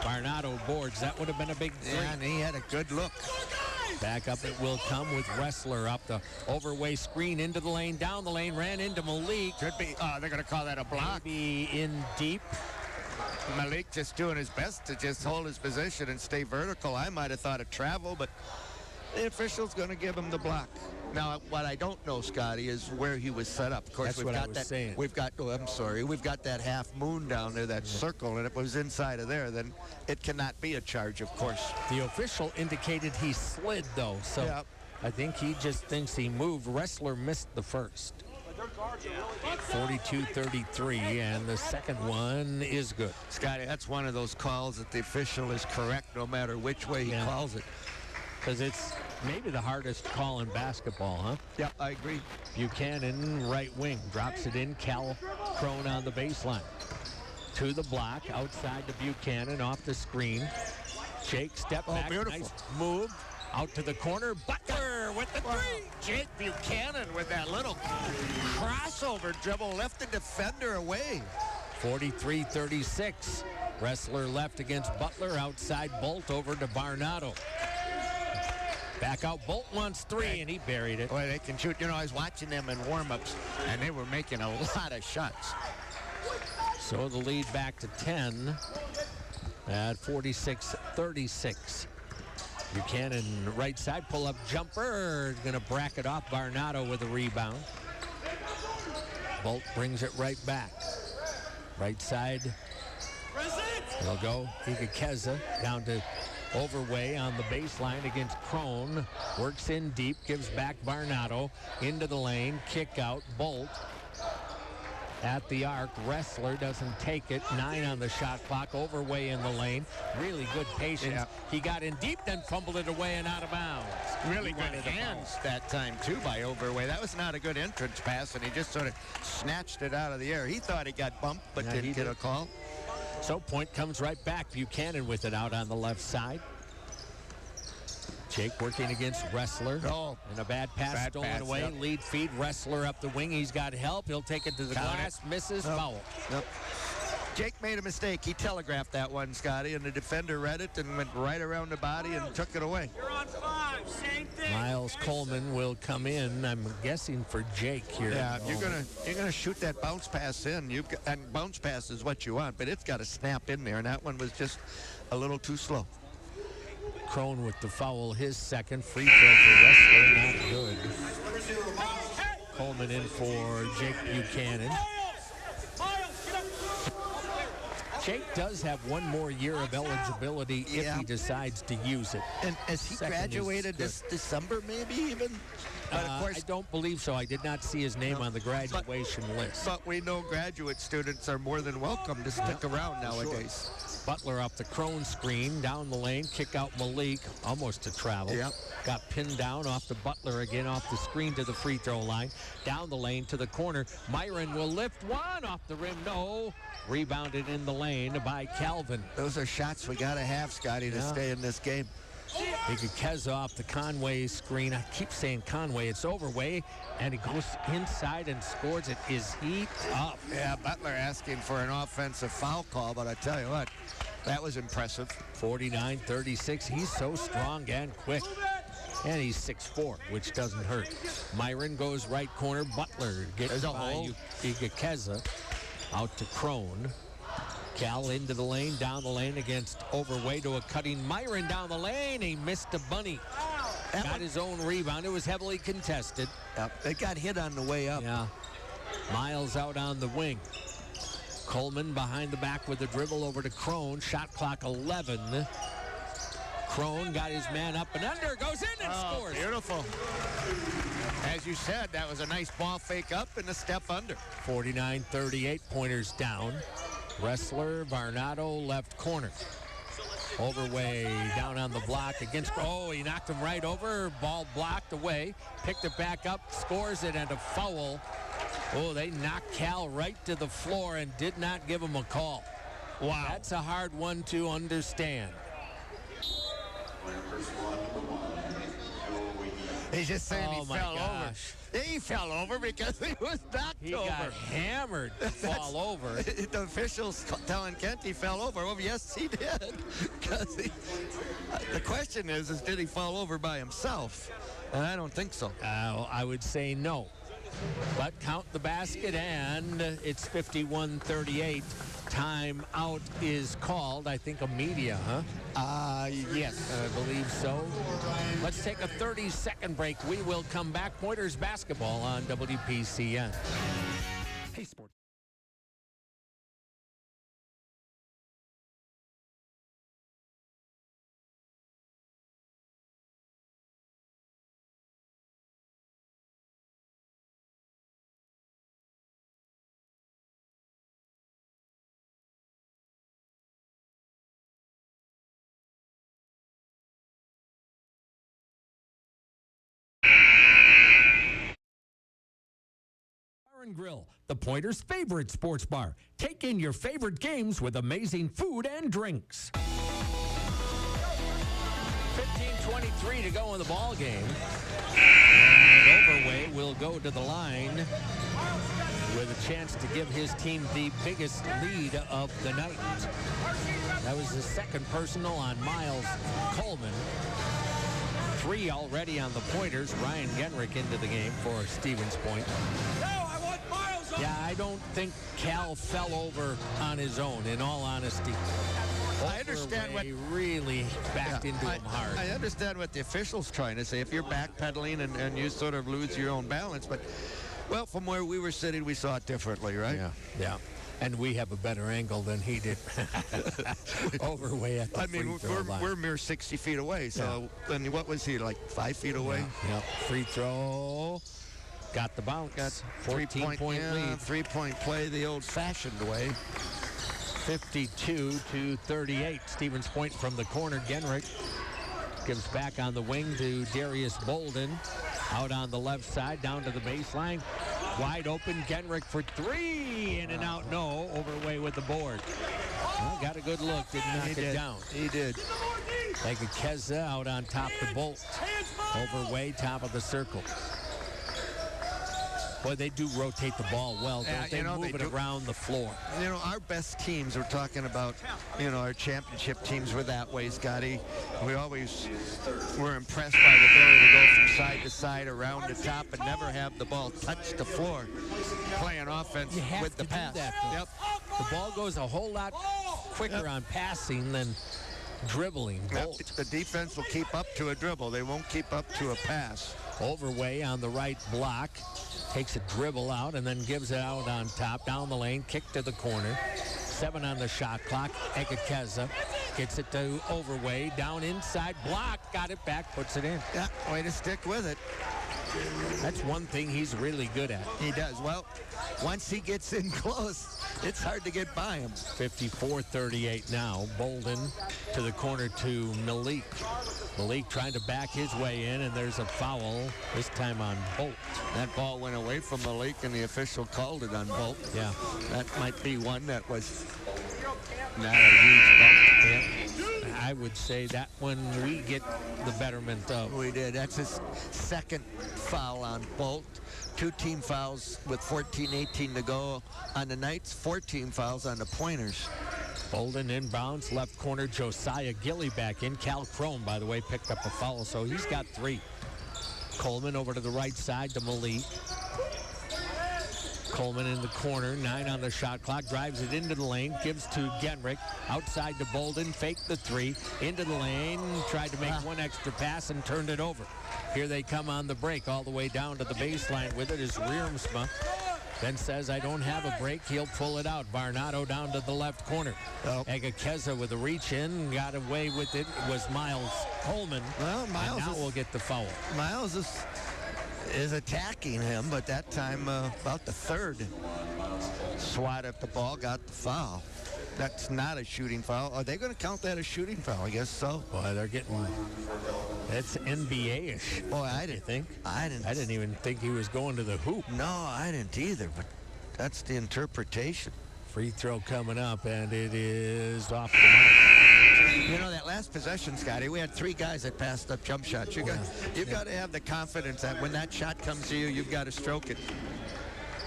B: Varnado boards. That would have been a big 3.
D: Yeah, and he had a good look.
B: Back up it will come with Wrestler up the Overway screen into the lane, down the lane, ran into Malik.
D: Should be, they're going to call that a block.
B: Maybe in deep.
D: Malik just doing his best to just hold his position and stay vertical. I might have thought of travel, but the official's going to give him the block. Now, what I don't know, Scotty, is where he was set up. Of course, we've got that. We've got. Oh, I'm sorry. We've got that half moon down there, that circle, and if it was inside of there, then it cannot be a charge, of course.
B: The official indicated he slid, though, so
D: yeah.
B: I think he just thinks he moved. Wrestler missed the first. 42-33, and the second one is good.
D: Scotty, that's one of those calls that the official is correct no matter which way he calls it.
B: Because it's maybe the hardest call in basketball, huh?
D: Yeah, I agree.
B: Buchanan, right wing, drops it in. Cal Crone on the baseline. To the block, outside to Buchanan, off the screen. Shake, step back,
D: beautiful.
B: Nice move. Out to the corner, Butler with the 3.
D: Jake Buchanan with that little crossover dribble left the defender away.
B: 43-36. Wrestler left against Butler, outside Bolt over to Varnado. Back out, Bolt wants 3, and he buried it.
D: Boy, they can shoot. You know, I was watching them in warm-ups, and they were making a lot of shots.
B: So the lead back to 10 at 46-36. Buchanan, right side, pull-up jumper. Going to bracket off Varnado with a rebound. Bolt brings it right back. Right side. They'll go Egakeza down to Overway on the baseline against Crone. Works in deep, gives back Varnado into the lane. Kick out, Bolt at the arc. Wrestler doesn't take it. 9 on the shot clock. Overway in the lane. Really good patience.
D: Yeah.
B: He got in deep, then fumbled it away and out of bounds.
D: Really good hands that time, too, by Overway. That was not a good entrance pass, and he just sort of snatched it out of the air. He thought he got bumped, but didn't get a call.
B: So point comes right back. Buchanan with it out on the left side. Jake working against Wrestler.
D: Oh.
B: And a bad pass stolen away. Yep. Lead feed. Wrestler up the wing. He's got help. He'll take it to the glass. Misses. Foul.
D: Yep. Jake made a mistake. He telegraphed that one, Scotty, and the defender read it and went right around the body and took it away.
G: You're on 5. Same thing.
B: Miles Coleman will come in, I'm guessing, for Jake here.
D: Yeah, you're gonna shoot that bounce pass in. And bounce pass is what you want, but it's got to snap in there, and that one was just a little too slow.
B: Crone with the foul, his second. Free throw for Wrestler, not good. Coleman in for Jake Buchanan. Jake does have one more year of eligibility if he decides to use it.
D: And has he graduated this December, maybe even? But of course,
B: I don't believe so. I did not see his name on the graduation list.
D: But we know graduate students are more than welcome to stick around nowadays.
B: Butler off the Crone screen, down the lane, kick out Malik, almost to travel.
D: Yep.
B: Got pinned down off the Butler again, off the screen to the free throw line. Down the lane to the corner. Myron will lift one off the rim. No. Rebounded in the lane by Calvin.
D: Those are shots we got to have, Scotty, to stay in this game.
B: Keza off the Conway screen. I keep saying Conway. It's Overway, and he goes inside and scores it. Is he up?
D: Yeah, Butler asking for an offensive foul call, but I tell you what, that was impressive.
B: 49-36. He's so strong and quick. And he's 6'4", which doesn't hurt. Myron goes right corner. Butler gets by Keza. Out to Crone. Cal into the lane, down the lane against Overway to a cutting Myron down the lane. He missed a bunny. Got his own rebound. It was heavily contested.
D: Yep. They got hit on the way up.
B: Yeah. Miles out on the wing. Coleman behind the back with a dribble over to Crone. Shot clock 11. Crone got his man up and under. Goes in and scores.
D: Beautiful. As you said, that was a nice ball fake up and a step under.
B: 49-38, pointers down. Wrestler, Varnado, left corner. Overway down on the block against, he knocked him right over. Ball blocked away. Picked it back up, scores it, and a foul. Oh, they knocked Cal right to the floor and did not give him a call. Wow. That's a hard one to understand.
D: He's just saying he fell over. He fell over because he was knocked over.
B: He got hammered to fall over.
D: The officials telling Kent he fell over. Well, yes, he did. The question is, did he fall over by himself? And I don't think so.
B: I would say no. But count the basket, and it's 51-38. Timeout is called. I think a media, huh?
D: Yes.
B: I believe so. Let's take a 30-second break. We will come back. Pointers basketball on WPCN.
F: Hey, sports.
B: Grill, the Pointers' favorite sports bar. Take in your favorite games with amazing food and drinks. 15:23 to go in the ball game. And Overway will go to the line with a chance to give his team the biggest lead of the night. That was the second personal on Miles Coleman. 3 already on the Pointers. Ryan Genrick into the game for Stevens Point. Yeah, I don't think Cal fell over on his own, in all honesty.
D: I understand what
B: really backed into him hard.
D: I understand what the official's trying to say. If you're backpedaling and you sort of lose your own balance, but, well, from where we were sitting, we saw it differently, right?
B: Yeah. And we have a better angle than he did. Overway at the free throw line.
D: We're mere 60 feet away, so then what was he, like 5 feet away?
B: Yeah. Free throw. Got the bounce.
D: Got
B: 14-point lead.
D: 3-point play the old-fashioned way.
B: 52-38. Stevens Point from the corner. Genrick gives back on the wing to Darius Bolden. Out on the left side, down to the baseline. Wide open, Genrick for 3. In and out, no. Overway with the board. Well, got a good look. Didn't knock it down.
D: He did.
B: Like a Keza out on top the Bolt. Overway, top of the circle. Boy, they do rotate the ball well, don't they? Move it around the floor.
D: You know, our best teams, we're talking about, you know, our championship teams were that way, Scotty. We always were impressed by the ability to go from side to side, around the top, and never have the ball touch the floor. Playing offense with the pass.
B: Do that, yep. The ball goes a whole lot quicker on passing than dribbling.
D: The defense will keep up to a dribble. They won't keep up to a pass.
B: Overway on the right block. Takes a dribble out and then gives it out on top. Down the lane, kick to the corner. 7 on the shot clock. Egakeza gets it to Overway. Down inside, block, got it back, puts it in.
D: Yeah, way to stick with it.
B: That's one thing he's really good at.
D: He does. Well, once he gets in close, it's hard to get by him.
B: 54-38 now. Bolden to the corner to Malik. Malik trying to back his way in, and there's a foul, this time on Bolt.
D: That ball went away from Malik, and the official called it on Bolt.
B: Yeah.
D: That might be one that was not a huge bump.
B: Yeah. I would say that one we get the betterment of.
D: We did. That's his second foul on Bolt. 2 team fouls with 14-18 to go on the Knights, 14 fouls on the Pointers.
B: Bolden inbounds, left corner, Josiah Gilly back in. Cal Crone, by the way, picked up a foul, so he's got 3. Coleman over to the right side to Malik. Coleman in the corner, 9 on the shot clock, drives it into the lane, gives to Genrich, outside to Bolden, faked the 3, into the lane, tried to make one extra pass and turned it over. Here they come on the break, all the way down to the baseline with it is Riermsma. Then says, I don't have a break. He'll pull it out. Varnado down to the left corner. Egakeza with a reach in, got away with it. It was Miles Coleman.
D: Well, Miles
B: and now we'll get the foul.
D: Miles is attacking him, but that time about the third swat at the ball, got the foul. That's not a shooting foul. Are they going to count that as shooting foul? I guess so.
B: Boy, they're getting, that's NBA-ish.
D: Boy, I didn't
B: even think he was going to the hoop.
D: No, I didn't either, but that's the interpretation.
B: Free throw coming up, and it is off the mark.
D: You know, that last possession, Scotty, we had 3 guys that passed up jump shots. You've got to have the confidence that when that shot comes to you, you've got to stroke it.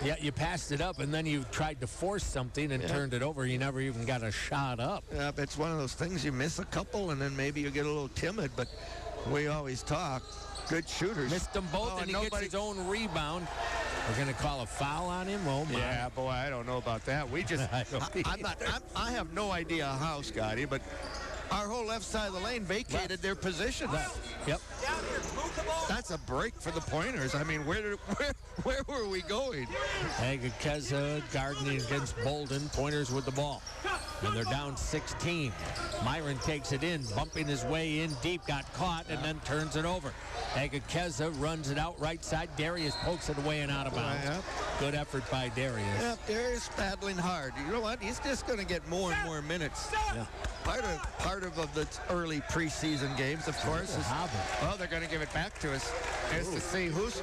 B: Yeah, you passed it up, and then you tried to force something and turned it over. You never even got a shot up.
D: Yeah, it's one of those things. You miss a couple, and then maybe you get a little timid, but we always talk. Good shooters.
B: Missed them both, and he gets his own rebound. We're going to call a foul on him? Oh, my.
D: Yeah, boy, I don't know about that. We just, I have no idea how, Scotty, but our whole left side of the lane vacated their positions.
B: Yep.
D: That's a break for the Pointers. I mean, where were we going?
B: Egakeza gardening against Bolden. Pointers with the ball. And they're down 16. Myron takes it in, bumping his way in deep, got caught, and then turns it over. Egakeza runs it out right side. Darius pokes it away and out of bounds. Good effort by Darius.
D: Yeah, Darius battling hard. You know what? He's just going to get more and more minutes.
B: Yeah.
D: Part of the early preseason games, of course, is they're going to give it back to us. Is to see who's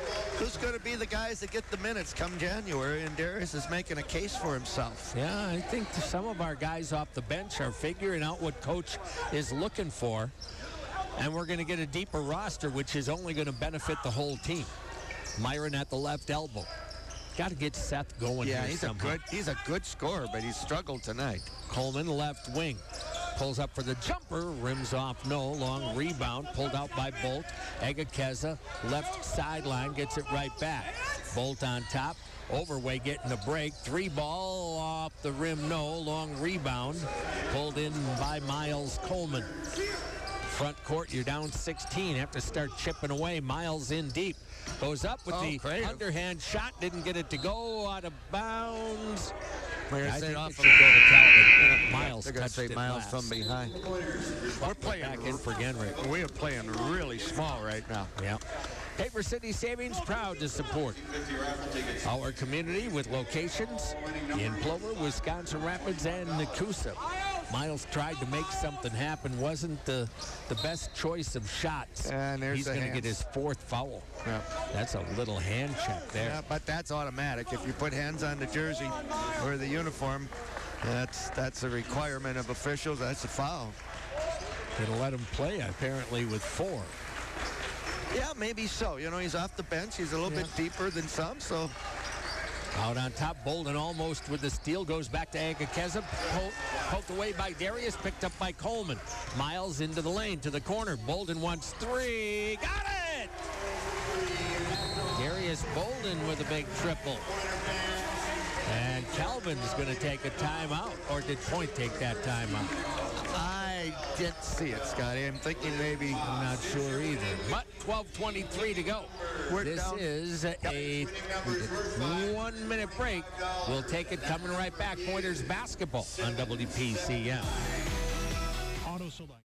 D: going to be the guys that get the minutes come January, and Darius is making a case for himself.
B: Yeah, I think some of our guys off the bench are figuring out what coach is looking for, and we're going to get a deeper roster, which is only going to benefit the whole team. Myron at the left elbow. Got to get Seth going here somehow.
D: He's a good scorer, but he's struggled tonight.
B: Coleman, left wing. Pulls up for the jumper, rims off, no. Long rebound, pulled out by Bolt. Egakeza, left sideline, gets it right back. Bolt on top. Overway getting a break. 3 ball off the rim, no. Long rebound, pulled in by Miles Coleman. Front court, you're down 16. Have to start chipping away. Miles in deep. Goes up with the underhand shot. Didn't get it to go. Out of bounds. I think it should go to Calvin. Miles touched it
D: Miles
B: last.
D: from behind. We're playing
B: back in for Genrich.
D: We are playing really small right now.
B: Yeah. Paper City Savings proud to support our community with locations in Plover, Wisconsin Rapids, and Nakusa. Miles tried to make something happen. Wasn't the best choice of shots.
D: And there's
B: He's going to get his 4th foul.
D: Yeah.
B: That's a little hand check there.
D: Yeah, but that's automatic. If you put hands on the jersey or the uniform, that's a requirement of officials. That's a foul.
B: Going to let him play, apparently, with 4.
D: Yeah, maybe so. You know, he's off the bench. He's a little bit deeper than some, so.
B: Out on top, Bolden almost with the steal. Goes back to Agakeza. Poked away by Darius. Picked up by Coleman. Miles into the lane, to the corner. Bolden wants three. Got it! Darius Bolden with a big triple. And Calvin's going to take a timeout. Or did Point take that timeout?
D: I didn't see it, Scotty. I'm thinking maybe.
B: I'm not sure either. But 12:23 to go. This is a 1 minute break. We'll take it coming right back. Pointers basketball on WPCM.
C: Auto Select.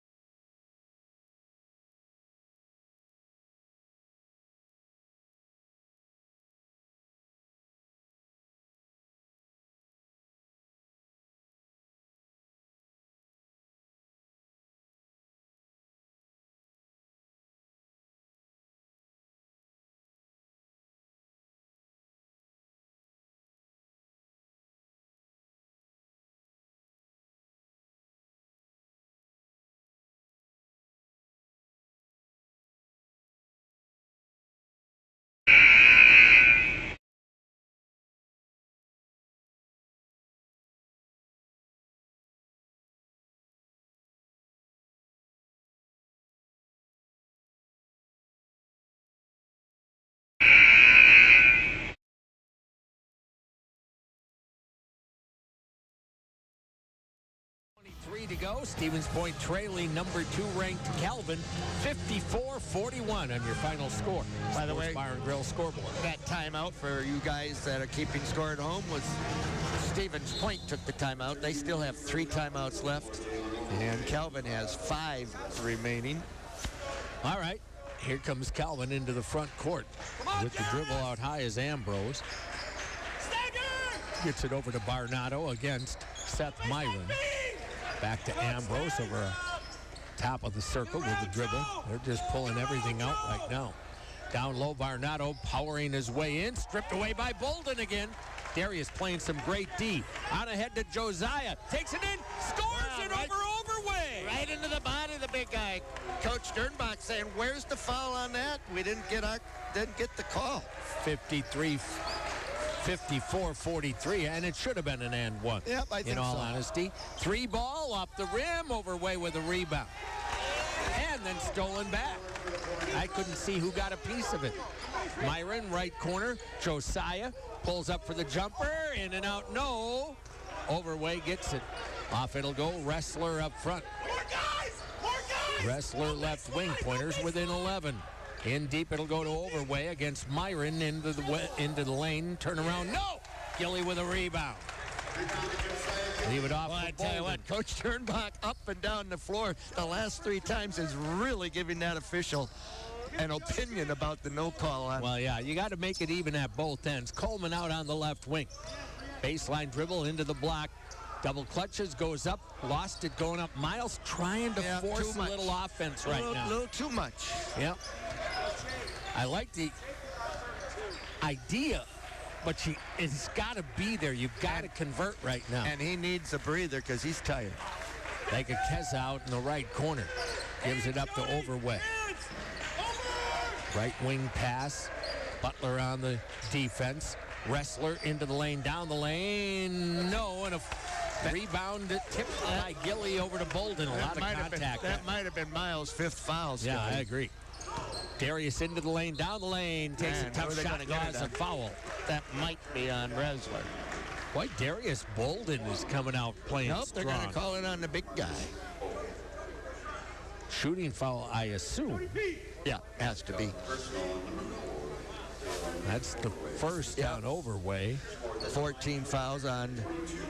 B: Three to go. Stevens Point trailing number 2 ranked Calvin, 54-41 on your final score.
D: By the way,
B: Bar and Grill scoreboard.
D: That timeout for you guys that are keeping score at home was Stevens Point took the timeout. They still have 3 timeouts left, and Calvin has 5 remaining.
B: All right, here comes Calvin into the front court with the dribble out high as Ambrose. Gets it over to Barnato against Seth Myron. Back to Ambrose over top of the circle with the dribble. They're just pulling everything out right now. Down low, Barnato powering his way in. Stripped away by Bolden again. Darius playing some great D. On ahead to Josiah. Takes it in. Scores it over Overway.
D: Right into the body of the big guy. Coach Sternbach saying, where's the foul on that? We didn't get the call.
B: 54-43, and it should have been an and one.
D: Yep, I think
B: in all
D: so.
B: honesty. 3 ball off the rim, Overway with a rebound. And then stolen back. I couldn't see who got a piece of it. Myron, right corner. Josiah pulls up for the jumper. In and out, no. Overway gets it. Off it'll go. Wrestler up front. Wrestler left wing. Pointers within 11. In deep, it'll go to Overway against Myron into the lane. Turn around, no! Gilly with a rebound. Leave it off.
D: Well, I tell you what, Coach Sternbach up and down the floor the last 3 times is really giving that official an opinion about the no call on.
B: Well, yeah, you got to make it even at both ends. Coleman out on the left wing. Baseline dribble into the block. Double clutches, goes up, lost it going up. Miles trying to force a little offense right now.
D: A little too much.
B: Yep. I like the idea, but it's got to be there. You've got to convert right now.
D: And he needs a breather because he's tired.
B: Agakeza out in the right corner. Gives it up to Overway. Right wing pass. Butler on the defense. Wrestler into the lane, down the lane. No, and a rebound tipped by Gilly over to Bolden. A lot of contact.
D: That might have been Miles' 5th foul. Scotty.
B: Yeah, I agree. Darius into the lane, down the lane, takes a tough shot, draws a foul.
D: That might be on Wrestler.
B: Boy, Darius Bolden is coming out playing strong.
D: They're going to call it on the big guy.
B: Shooting foul, I assume.
D: Yeah, has to be.
B: That's the first on Overway.
D: 14 fouls on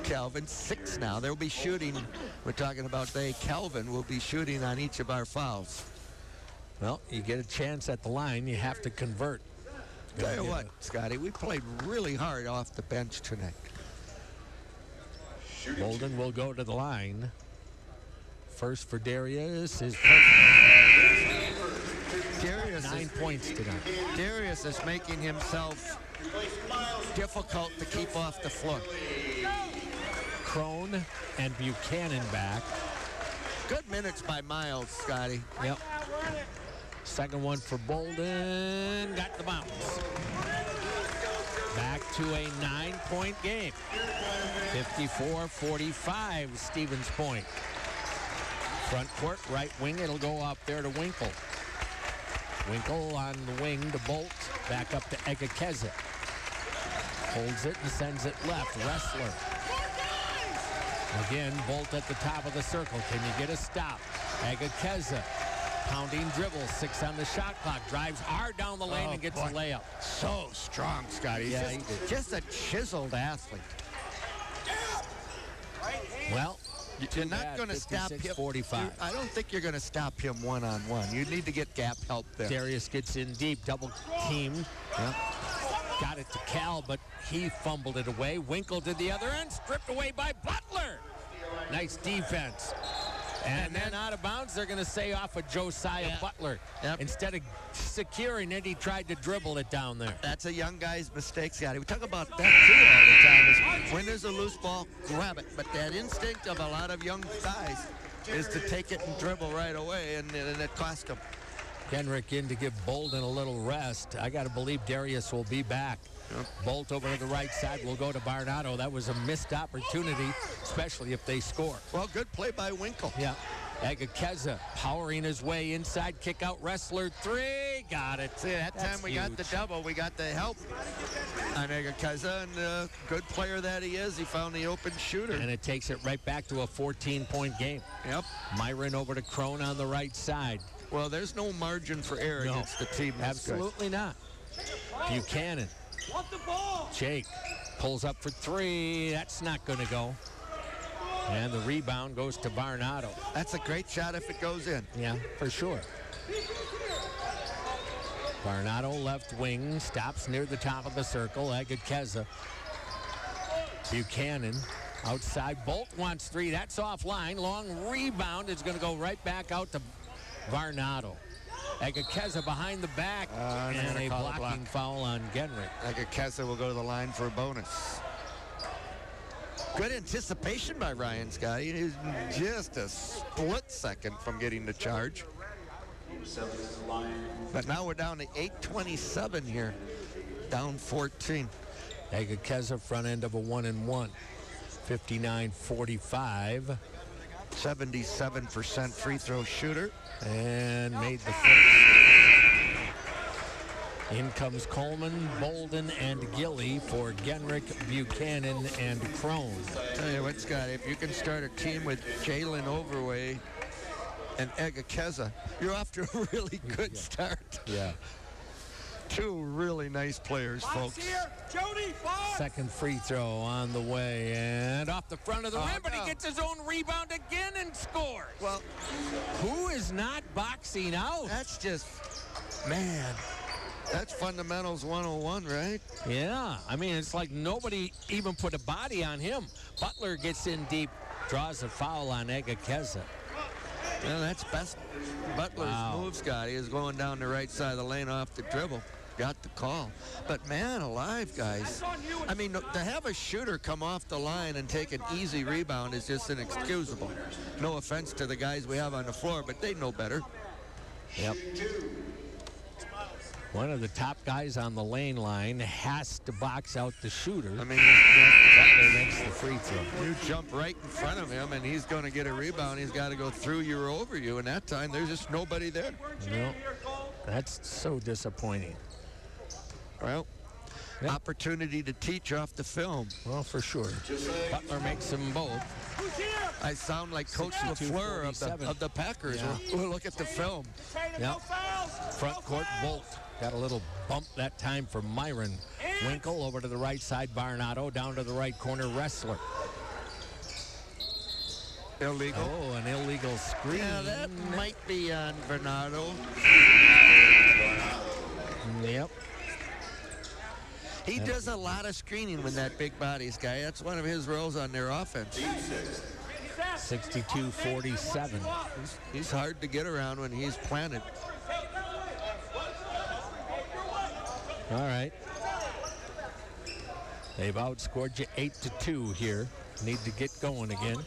D: Calvin, 6 now. They'll be shooting. We're talking about Calvin will be shooting on each of our fouls.
B: Well, you get a chance at the line, you have to convert.
D: Tell you what, Scotty, we played really hard off the bench tonight.
B: Bolden will go to the line. First for Darius is
D: Darius
B: 9 points tonight.
D: Darius is making himself difficult to keep off the floor.
B: Crone and Buchanan back.
D: Good minutes by Miles, Scotty.
B: Yep. Second one for Bolden. Got the bounce. Back to a 9-point game. 54-45, Stevens Point. Front court, right wing. It'll go up there to Winkle. Winkle on the wing to Bolt. Back up to Egakeza. Holds it and sends it left. Wrestler. Again, Bolt at the top of the circle. Can you get a stop? Egakeza. Pounding dribble. 6 on the shot clock. Drives hard down the lane and gets a layup.
D: So strong, Scotty.
B: Yeah,
D: just a chiseled athlete.
B: Well,
D: you're not going to stop him.
B: 45.
D: I don't think you're going to stop him one-on-one. You need to get gap help there.
B: Darius gets in deep, double teamed. Yep. Got it to Cal, but he fumbled it away. Winkle to the other end, stripped away by Butler. Nice defense. And then out of bounds, they're going to say off of Josiah Butler.
D: Yep.
B: Instead of securing it, he tried to dribble it down there.
D: That's a young guy's mistake, Scotty. We talk about that, too, all the time. Is when there's a loose ball, grab it. But that instinct of a lot of young guys is to take it and dribble right away, and it cost them.
B: Kenrick in to give Bolden a little rest. I got to believe Darius will be back. Yep. Bolt over to the right side will go to Barnato. That was a missed opportunity, especially if they score.
D: Well, good play by Winkle.
B: Yeah. Egakeza powering his way inside, kick out, Wrestler 3. Got it.
D: See, that time we got the double. We got the help on Egakeza, and good player that he is. He found the open shooter.
B: And it takes it right back to a 14-point game.
D: Yep.
B: Myron over to Crone on the right side.
D: Well, there's no margin for error against the team.
B: Absolutely not. Buchanan. Jake pulls up for 3. That's not going to go. And the rebound goes to Barnato.
D: That's a great shot if it goes in.
B: Yeah, for sure. Barnato left wing, stops near the top of the circle. Egakeza. Buchanan outside. Bolt wants 3. That's offline. Long rebound is going to go right back out to Barnato. Egakeza behind the back, and a blocking foul on Genrick.
D: Egakeza will go to the line for a bonus. Good anticipation by Ryan Scotty. He was just a split second from getting the charge. But now we're down to 8:27 here, down 14.
B: Egakeza front end of a 1-and-1, 59-45.
D: 77% free throw shooter.
B: And made the first. In comes Coleman, Bolden, and Gilly for Genrick, Buchanan, and Crone.
D: Tell you what, Scott, if you can start a team with Jalen Overway and Egakeza, you're off to a really good start.
B: Yeah.
D: 2 really nice players, folks.
B: Second free throw on the way, and off the front of the rim, but he gets his own rebound again and scores.
D: Well,
B: who is not boxing out?
D: That's just, man, that's fundamentals 101, right?
B: Yeah, I mean, it's like nobody even put a body on him. Butler gets in deep, draws a foul on Egakeza.
D: Well, that's best Butler's move, Scotty, is going down the right side of the lane off the dribble. Got the call. But man alive, guys. I mean, to have a shooter come off the line and take an easy rebound is just inexcusable. No offense to the guys we have on the floor, but they know better.
B: Yep. One of the top guys on the lane line has to box out the shooter.
D: I mean,
B: Butler makes the free throw.
D: You jump right in front of him, and he's going to get a rebound. He's got to go through you or over you, and that time there's just nobody there.
B: No, that's so disappointing.
D: Well, opportunity to teach off the film.
B: Well, for sure. Butler makes them both.
D: I sound like Coach LaFleur of the Packers.
B: Yeah.
D: We'll look at the film.
B: Yep. Front court, Bolt. Got a little bump that time for Myron. Winkle over to the right side, Barnato. Down to the right corner, Wrestler.
D: Illegal.
B: Oh, an illegal screen.
D: Yeah, that might be on Bernardo.
B: Yep.
D: He does a lot of screening with that big bodies guy. That's one of his roles on their offense.
B: 62-47.
D: He's hard to get around when he's planted.
B: All right. They've outscored you 8-2 here. Need to get going again.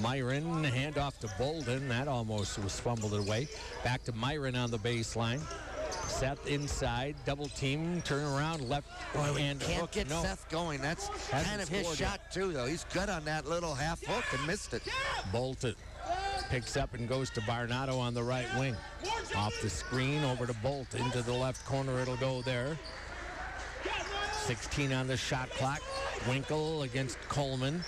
B: Myron, handoff to Bolden. That almost was fumbled away. Back to Myron on the baseline. Seth inside, double team, turn around, left hand
D: Can't
B: hook.
D: get Seth going. That's kind of his shot too, though. He's good on that little half hook and missed it.
B: Bolton picks up and goes to Barnato on the right wing. Off the screen, over to Bolt, into the left corner. It'll go there. 16 on the shot clock. Winkle against Coleman.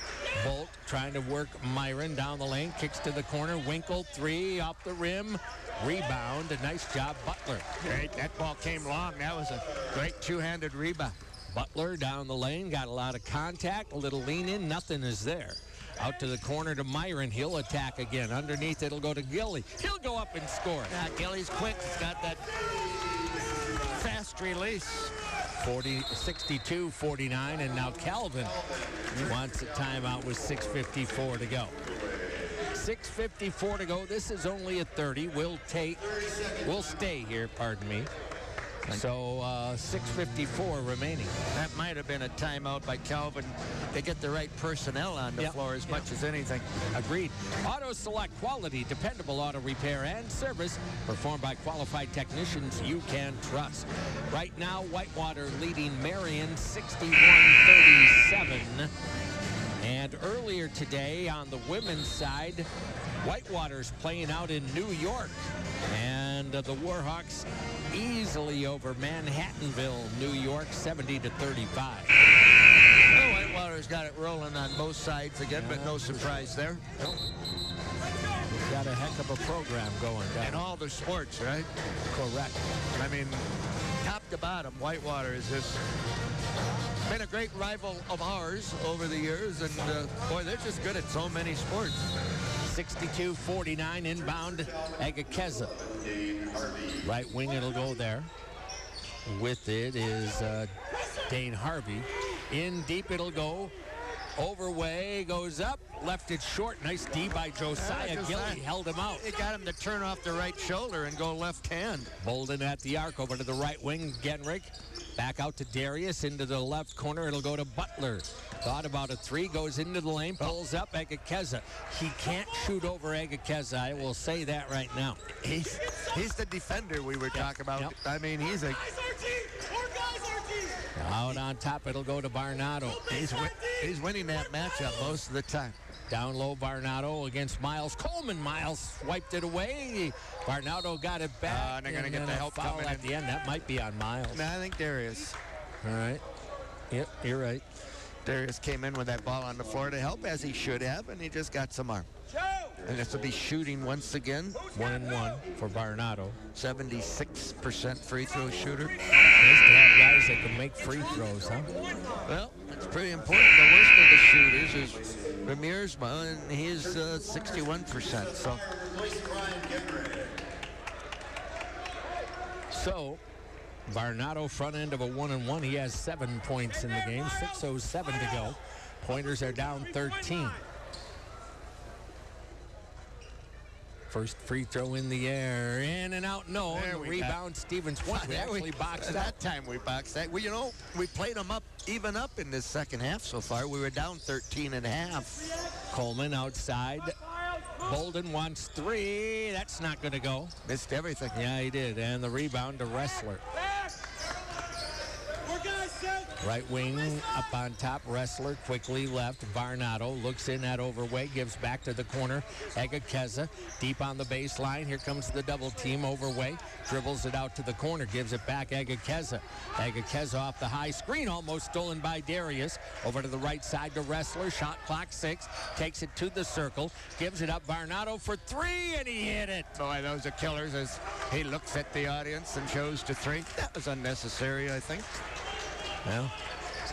B: Bolt trying to work Myron down the lane. Kicks to the corner. Winkle, three, off the rim. Rebound. A nice job, Butler.
D: Great. That ball came long. That was a great two-handed rebound.
B: Butler down the lane. Got a lot of contact. A little lean in. Nothing is there. Out to the corner to Myron. He'll attack again. Underneath, it'll go to Gilly. He'll go up and score.
D: Yeah, Gilly's quick. He's got that fast release.
B: 62-49, and now Calvin wants a timeout with 6:54 to go. 6:54 to go. This is only a 30. We'll stay here, pardon me. So 6:54 remaining.
D: That might have been a timeout by Calvin to get the right personnel on the floor as much as anything.
B: Agreed. Auto Select, quality, dependable auto repair and service performed by qualified technicians you can trust. Right now, Whitewater leading Marion 61-37. And earlier today on the women's side, Whitewater's playing out in New York. And the Warhawks easily over Manhattanville, New York, 70-35.
D: Well, Whitewater's got it rolling on both sides again, but no surprise there.
B: We've got a heck of a program going down.
D: In all the sports, right?
B: Correct.
D: I mean, top to bottom, Whitewater is just been a great rival of ours over the years, and boy, they're just good at so many sports.
B: 62-49 inbound Agakeza. Right wing, it'll go there. With it is Dane Harvey. In deep, it'll go. Overway, goes up, left it short. Nice D by Josiah Gilly, held him out.
D: He got him to turn off the right shoulder and go left hand.
B: Bolden at the arc, over to the right wing, Genrick. Back out to Darius, into the left corner, it'll go to Butler. Thought about a three, goes into the lane, pulls up Agakeza. He can't shoot over Agakeza, I will say that right now.
D: He's the defender we were talking about.
B: Yep.
D: I mean, he's a...
B: Out on top, it'll go to Barnato.
D: He's winning that matchup most of the time.
B: Down low, Barnato against Miles Coleman. Miles wiped it away. Barnato got it back.
D: They're going to get the help
B: foul
D: coming
B: at the end. That might be on Miles.
D: No, I think Darius.
B: All right. Yep, you're right.
D: Darius came in with that ball on the floor to help, as he should have, and he just got some arm. And this will be shooting once again.
B: 1-1 for Barnato.
D: 76% free throw shooter.
B: Nice to have guys that can make free throws, huh?
D: Well, it's pretty important. The worst of the shooters is Ramirez, and he's 61%.
B: So, Barnato front end of a 1-1. He has 7 points in the game. 6:07 to go. Pointers are down 13. First free throw in the air, in and out, no.
D: There
B: And the
D: we
B: rebound, Stevens won. We actually boxed it
D: that
B: up.
D: time we boxed that. Well, you know, we played them up, even up in this second half so far. We were down 13.5.
B: Coleman outside. Bolden wants three. That's not going to go.
D: Missed everything.
B: Yeah, he did. And the rebound to Wrestler. Right wing up on top. Wrestler quickly left. Barnato looks in at Overway. Gives back to the corner. Agakeza deep on the baseline. Here comes the double team. Overway dribbles it out to the corner. Gives it back Agakeza. Agakeza off the high screen. Almost stolen by Darius. Over to the right side to Wrestler. Shot clock 6. Takes it to the circle. Gives it up. Barnato for three. And he hit it.
D: Boy, those are killers as he looks at the audience and shows to three. That was unnecessary, I think.
B: Well,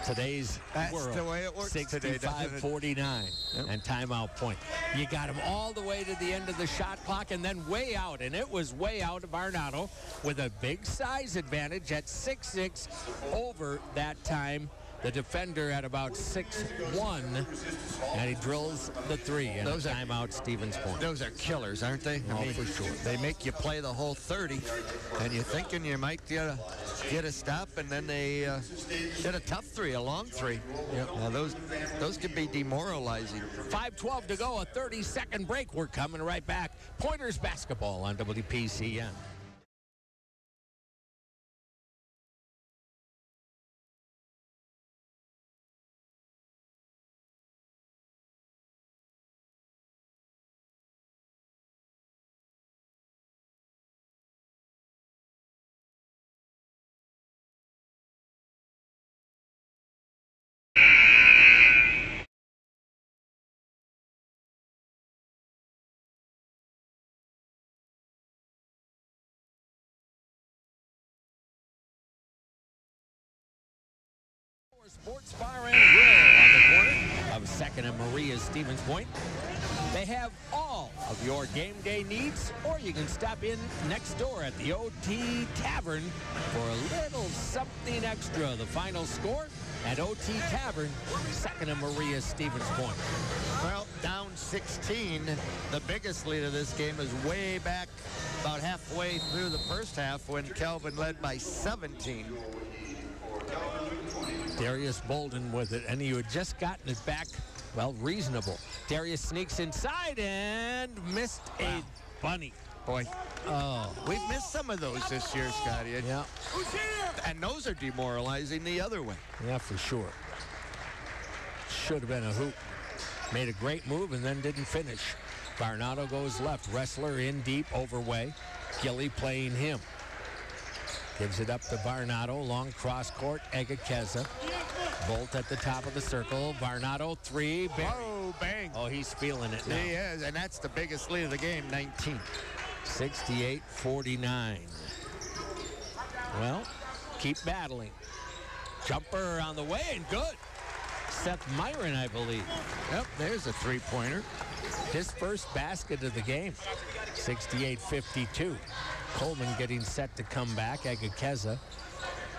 B: today's world.
D: That's the way it works today, doesn't it?
B: 65-49 and timeout point. You got him all the way to the end of the shot clock and then way out, and it was way out of Barnato with a big size advantage at 6'6" over that time The defender at about 6'1", and he drills the three. And
D: Those are
B: timeout, Stevens Point.
D: Those are killers, aren't they?
B: Oh, for sure.
D: They make you play the whole 30, and you're thinking you might get a stop, and then they get a tough three, a long three.
B: Yep.
D: Those could be demoralizing.
B: 5:12 to go, a 30-second break. We're coming right back. Pointers basketball on WPCN. Sports Bar and Grill on the corner of 2nd and Maria Stevens Point. They have all of your game day needs, or you can stop in next door at the OT Tavern for a little something extra. The final score at OT Tavern, 2nd and Maria Stevens Point.
D: Well, down 16. The biggest lead of this game is way back about halfway through the first half when Kelvin led by 17.
B: Darius Bolden with it, and he had just gotten it back, well, reasonable. Darius sneaks inside and missed a bunny.
D: Boy,
B: Oh,
D: we've missed some of those this year, Scotty.
B: yeah,
D: And those are demoralizing the other way.
B: yeah, for sure. Should have been a hoop. Made a great move and then didn't finish. Varnado goes left. Wrestler in deep, overway. Gilly playing him. Gives it up to Varnado. Long cross court. Egakeza. Bolt at the top of the circle. Varnado three.
D: Oh, bang.
B: Oh, he's feeling it now.
D: He is, and that's the biggest lead of the game, 19.
B: 68-49. Well, keep battling. Jumper on the way and good. Seth Myron, I believe.
D: Yep, there's a three-pointer.
B: His first basket of the game. 68-52. Coleman getting set to come back. Egakeza,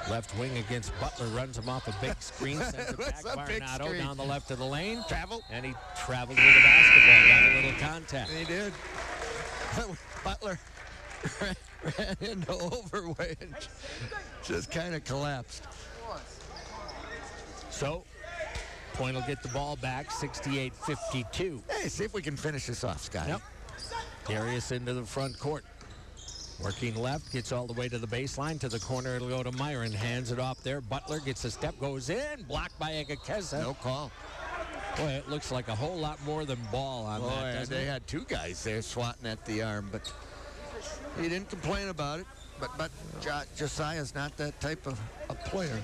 B: left wing against Butler, runs him off a big screen, sends it back.
D: It's a big
B: Varnado
D: screen.
B: down the left of the lane.
D: Travel.
B: And he traveled with the basketball. Got a little contact.
D: He did. Butler ran into overweight and just kind of collapsed.
B: So, Point will get the ball back, 68-52.
D: Hey, see if we can finish this off, Scott.
B: Yep. Darius into the front court. Working left, gets all the way to the baseline. To the corner, it'll go to Myron. Hands it off there. Butler gets a step, goes in. Blocked by Egakeza.
D: No call.
B: Boy, it looks like a whole lot more than ball on that, doesn't
D: they
B: it?
D: had two guys there swatting at the arm, but he didn't complain about it. But Josiah's not that type of a player.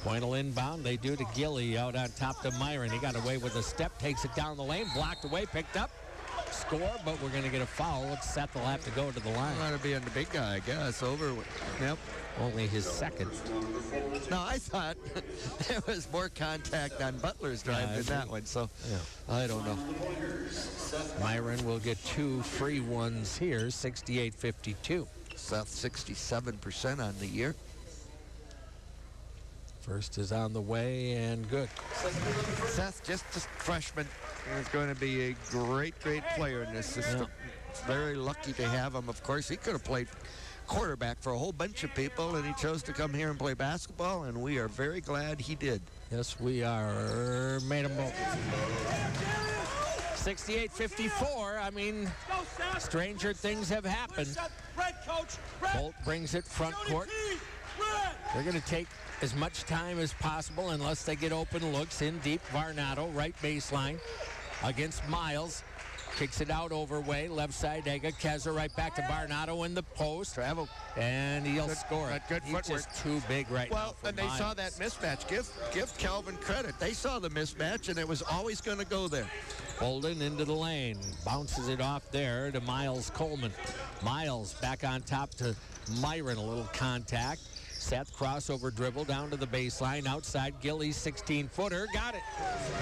B: Point will inbound. They do to Gilly out on top to Myron. He got away with a step, takes it down the lane, blocked away, picked up. Score, but we're going to get a foul. Seth will have to go to the line.
D: Going to be on the big guy, I guess. Over. Yep.
B: Only his second.
D: No, I thought there was more contact on Butler's drive than that one, so
B: Yeah.
D: I don't know.
B: Myron will get two free ones here, 68-52.
D: Seth 67% on the year.
B: First is on the way and good.
D: Seth, just a freshman, is going to be a great player in this system. Very lucky to have him. Of course, he could have played quarterback for a whole bunch of people, and he chose to come here and play basketball, and we are very glad he did.
B: Yes, we are. Made him both. 68-54. I mean, stranger things have happened. Bolt brings it front court. They're going to take as much time as possible unless they get open looks. In deep, Varnado, right baseline against Miles. Kicks it out overway, left side, Egakeza right back to Varnado in the post.
D: Travel.
B: And he'll score it.
D: Good
B: He's
D: footwork.
B: just too big right now for
D: and they saw
B: Miles.
D: that mismatch. Give Kelvin credit. They saw the mismatch, and it was always going to go there.
B: Bolden into the lane. Bounces it off there to Miles Coleman. Miles back on top to Myron. A little contact. Seth crossover dribble down to the baseline. Outside Gilly's 16-footer. Got it.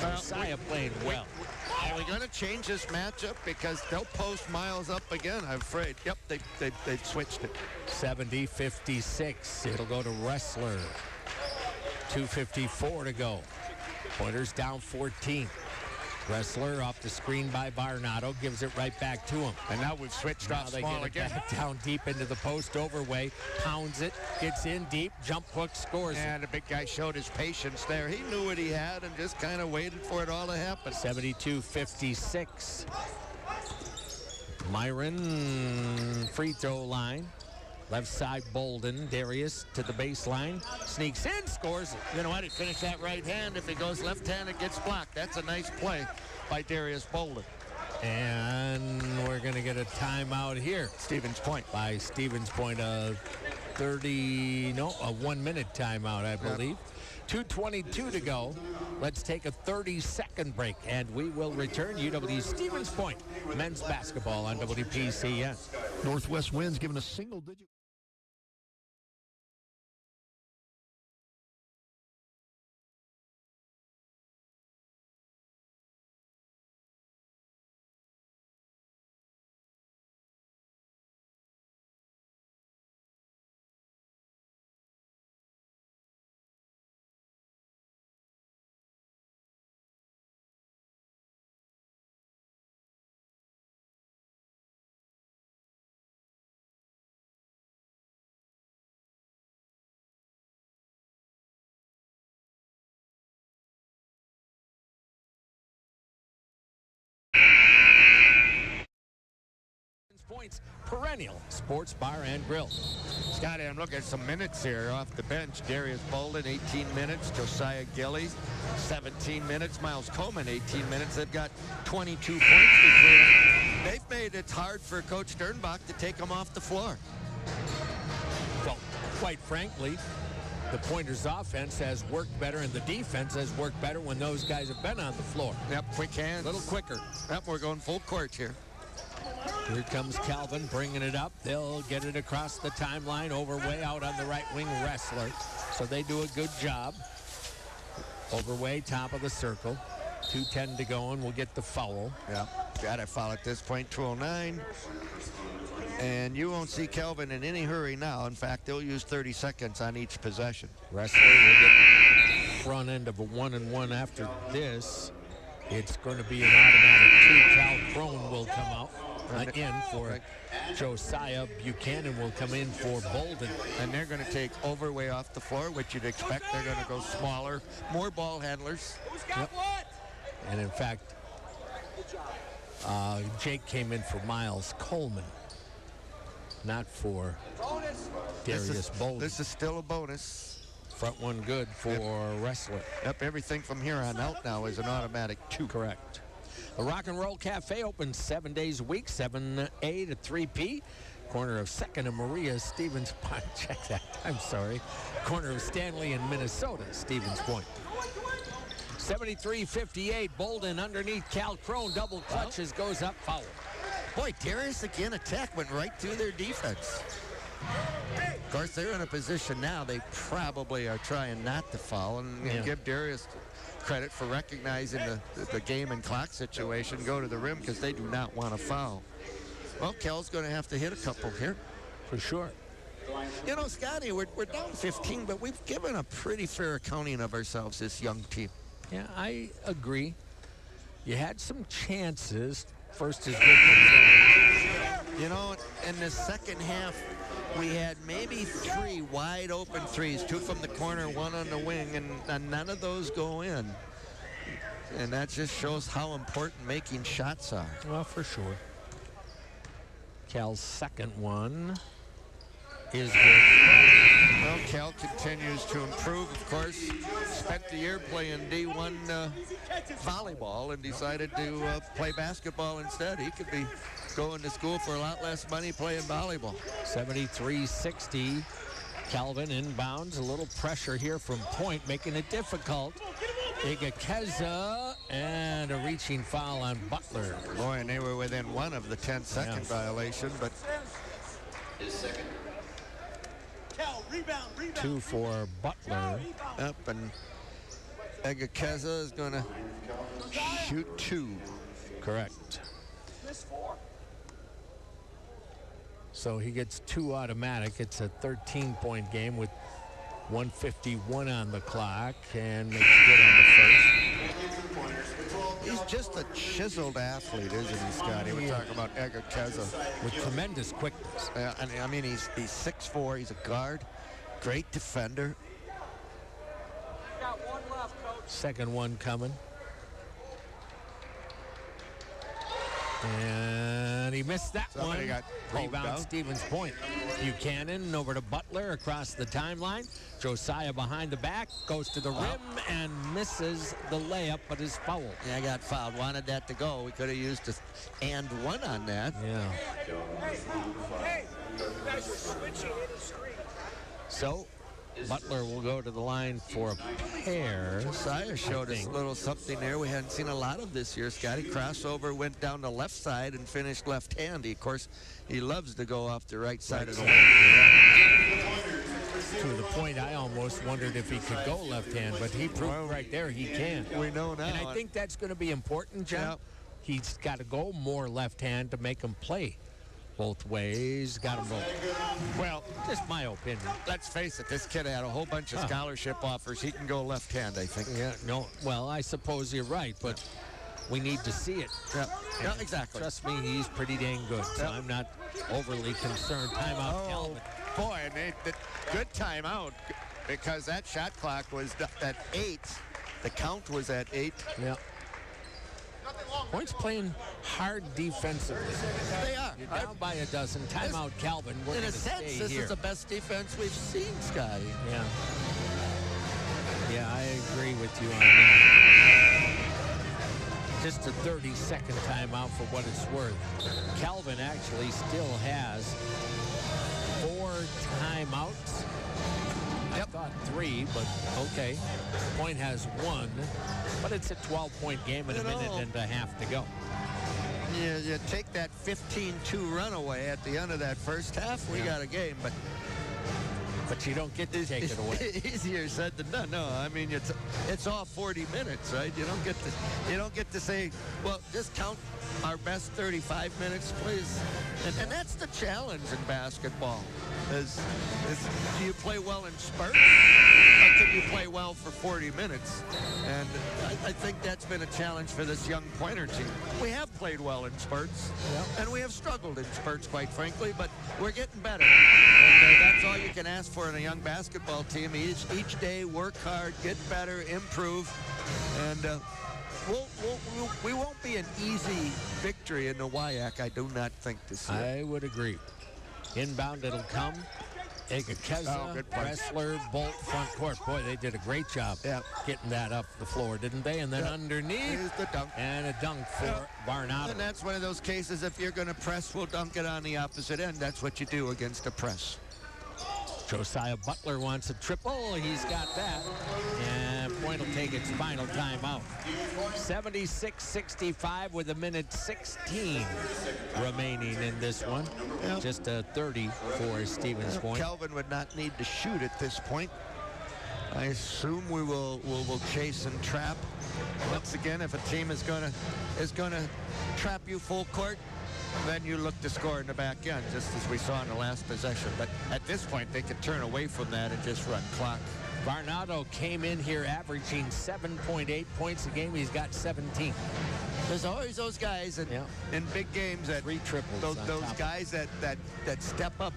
B: Josiah playing well.
D: Are we going to change this matchup? Because they'll post Miles up again, I'm afraid. Yep, they've switched it.
B: 70-56. It'll go to Wrestler. 2:54 to go. Pointers down 14. Wrestler off the screen by Barnato, gives it right back to him.
D: And now we've switched off
B: They
D: small
B: get it
D: again.
B: back down deep into the post overway, pounds it, gets in deep, jump hook, scores it.
D: And the big guy showed his patience there. He knew what he had and just kind of waited for it all to happen.
B: 72-56. Myron, free throw line. Left side, Bolden. Darius to the baseline. Sneaks in, scores it.
D: You know what? He finished that right hand. If he goes left hand, it gets blocked. That's a nice play by Darius Bolden.
B: And we're going to get a timeout here.
D: Stevens Point.
B: By Stevens Point, a 1-minute timeout, I believe. 2:22 to go. Let's take a 30-second break, and we will return. UW Stevens Point men's basketball on WPCN.
H: Northwest winds giving a single-digit.
B: Points, perennial sports bar and grill.
D: Scotty, I'm looking at some minutes here off the bench. Darius Bolden, 18 minutes. Josiah Gilly, 17 minutes. Miles Coleman, 18 minutes. They've got 22 points between them. They've made it hard for Coach Sternbach to take them off the floor.
B: Well, quite frankly, the Pointers offense has worked better and the defense has worked better when those guys have been on the floor.
D: Yep, quick hands.
B: A little quicker.
D: Yep, we're going full court here.
B: Here comes Calvin bringing it up. They'll get it across the timeline over way out on the right wing, Wrestler. So they do a good job. Over way, top of the circle. 2:10 to go, and we'll get the foul.
D: Yeah, got a foul at this point, 2:09. And you won't see Calvin in any hurry now. In fact, they'll use 30 seconds on each possession.
B: Wrestler will get front end of a 1-and-1 after this. It's going to be an automatic 2. Cal Crone will come out in for Josiah. Buchanan will come in for Bolden.
D: And they're going to take Overway off the floor, which you'd expect. They're going to go smaller, more ball handlers.
B: Yep. And in fact, Jake came in for Miles Coleman, not for Darius Bolden.
D: This is still a bonus.
B: Front one good for Wrestler.
D: Yep, everything from here on out now is an automatic 2.
B: Correct. The Rock and Roll Cafe opens 7 days a week, 7A to 3P. Corner of 2nd and Maria, Stevens Point. Check that. I'm sorry. Corner of Stanley and Minnesota, Stevens Point. 73-58. Bolden underneath Cal Crone. Double clutches, goes up, foul.
D: Boy, Darius again, attack went right through their defense. Of course, they're in a position now they probably are trying not to foul, and give Darius credit for recognizing the game and clock situation, go to the rim because they do not want to foul. Well, Cal's going to have to hit a couple here.
B: For sure.
D: You know, Scotty, we're down 15, but we've given a pretty fair accounting of ourselves, this young team.
B: Yeah, I agree. You had some chances. First is good.
D: You know, in the second half, we had maybe 3 wide open threes, 2 from the corner, 1 on the wing, and none of those go in. And that just shows how important making shots are.
B: Well, for sure. Cal's second one is good.
D: Well, Cal continues to improve, of course. Spent the year playing D1 volleyball and decided to play basketball instead. He could be going to school for a lot less money playing volleyball.
B: 73-60. Calvin inbounds. A little pressure here from Point, making it difficult. Igakeza and a reaching foul on Butler.
D: Boy, and they were within 1 of the 10-second violation, but
B: 2 for Butler.
D: Up, and Igakeza is going to shoot 2.
B: Correct. So he gets 2 automatic. It's a 13-point game with 1:51 on the clock and makes good on the first.
D: He's just a chiseled athlete, isn't he, Scotty? We're talking about Edgar Keza.
B: With tremendous quickness.
D: And I mean, he's 6'4", he's a guard, great defender.
G: Got one left, coach.
B: Second one coming. And he missed that
D: Somebody
B: one.
D: got pulled
B: Rebound,
D: down.
B: Stevens Point. Buchanan over to Butler across the timeline. Josiah behind the back, goes to the rim and misses the layup, but is fouled.
D: Yeah, I got fouled. Wanted that to go. We could have used a and one on that.
B: Yeah.
G: Hey, you guys are switching in the screen.
B: So Butler will go to the line for a pair.
D: Josiah showed us a little something there we hadn't seen a lot of this year, Scotty. Crossover, went down the left side and finished left-handed. Of course, he loves to go off the right side of the wing.
B: To the point, I almost wondered if he could go left hand, but he proved right there he can.
D: We know now.
B: And I think that's going to be important, John.
D: Yeah.
B: He's got to go more left hand to make him play both ways. Got him both.
D: Well,
B: Just my opinion.
D: let's face it, this kid had a whole bunch of scholarship offers. He can go left hand, I think.
B: Yeah, no, well, I suppose you're right, but we need to see it.
D: Yeah, exactly.
B: Trust me, he's pretty dang good, so I'm not overly concerned. Timeout, Calvin.
D: Boy, and good timeout because that shot clock was at 8. The count was at 8.
B: Yeah. Points playing hard defensively.
D: They are.
B: You're down by a dozen. Timeout, Calvin. We're
D: In
B: going
D: a
B: to stay
D: sense, this
B: here.
D: is the best defense we've seen, Scotty.
B: Yeah. Yeah, I agree with you on that. Just a 30-second timeout for what it's worth. Calvin actually still has 4 timeouts. I thought 3, but okay. Point has 1, but it's a 12-point game and a minute and a half to go.
D: You take that 15-2 run away at the end of that first half, we got a game, but
B: you don't get to take it away.
D: Easier said than done. No, I mean it's all 40 minutes, right? You don't get to say, well, just count our best 35 minutes, please. And that's the challenge in basketball. Is do you play well in spurts, or can you play well for 40 minutes? And I think that's been a challenge for this young Pointer team. We have played well in spurts, and we have struggled in spurts, quite frankly, but we're getting better. And that's all you can ask for in a young basketball team. Each day, work hard, get better, improve, and we won't be an easy victory in the WIAC, I do not think, this year.
B: I would agree. Inbound, it'll come. Egakeza, Wrestler, Bolt, front court. Boy, they did a great job getting that up the floor, didn't they? And then underneath,
D: here's the dunk.
B: And a dunk for Barnado.
D: And that's one of those cases, if you're going to press, we'll dunk it on the opposite end. That's what you do against a press.
B: Josiah Butler wants a triple. He's got that. And Point will take its final timeout. 76-65 with a minute 16 remaining in this one. Just a 30 for Stevens Point.
D: Calvin would not need to shoot at this point. I assume we will chase and trap. Once again, if a team is gonna trap you full court, then you look to score in the back end, just as we saw in the last possession. But at this point, they could turn away from that and just run clock.
B: Barnado came in here averaging 7.8 points a game. He's got 17.
D: There's always those guys in big games that
B: 3 triples.
D: Those guys that step up.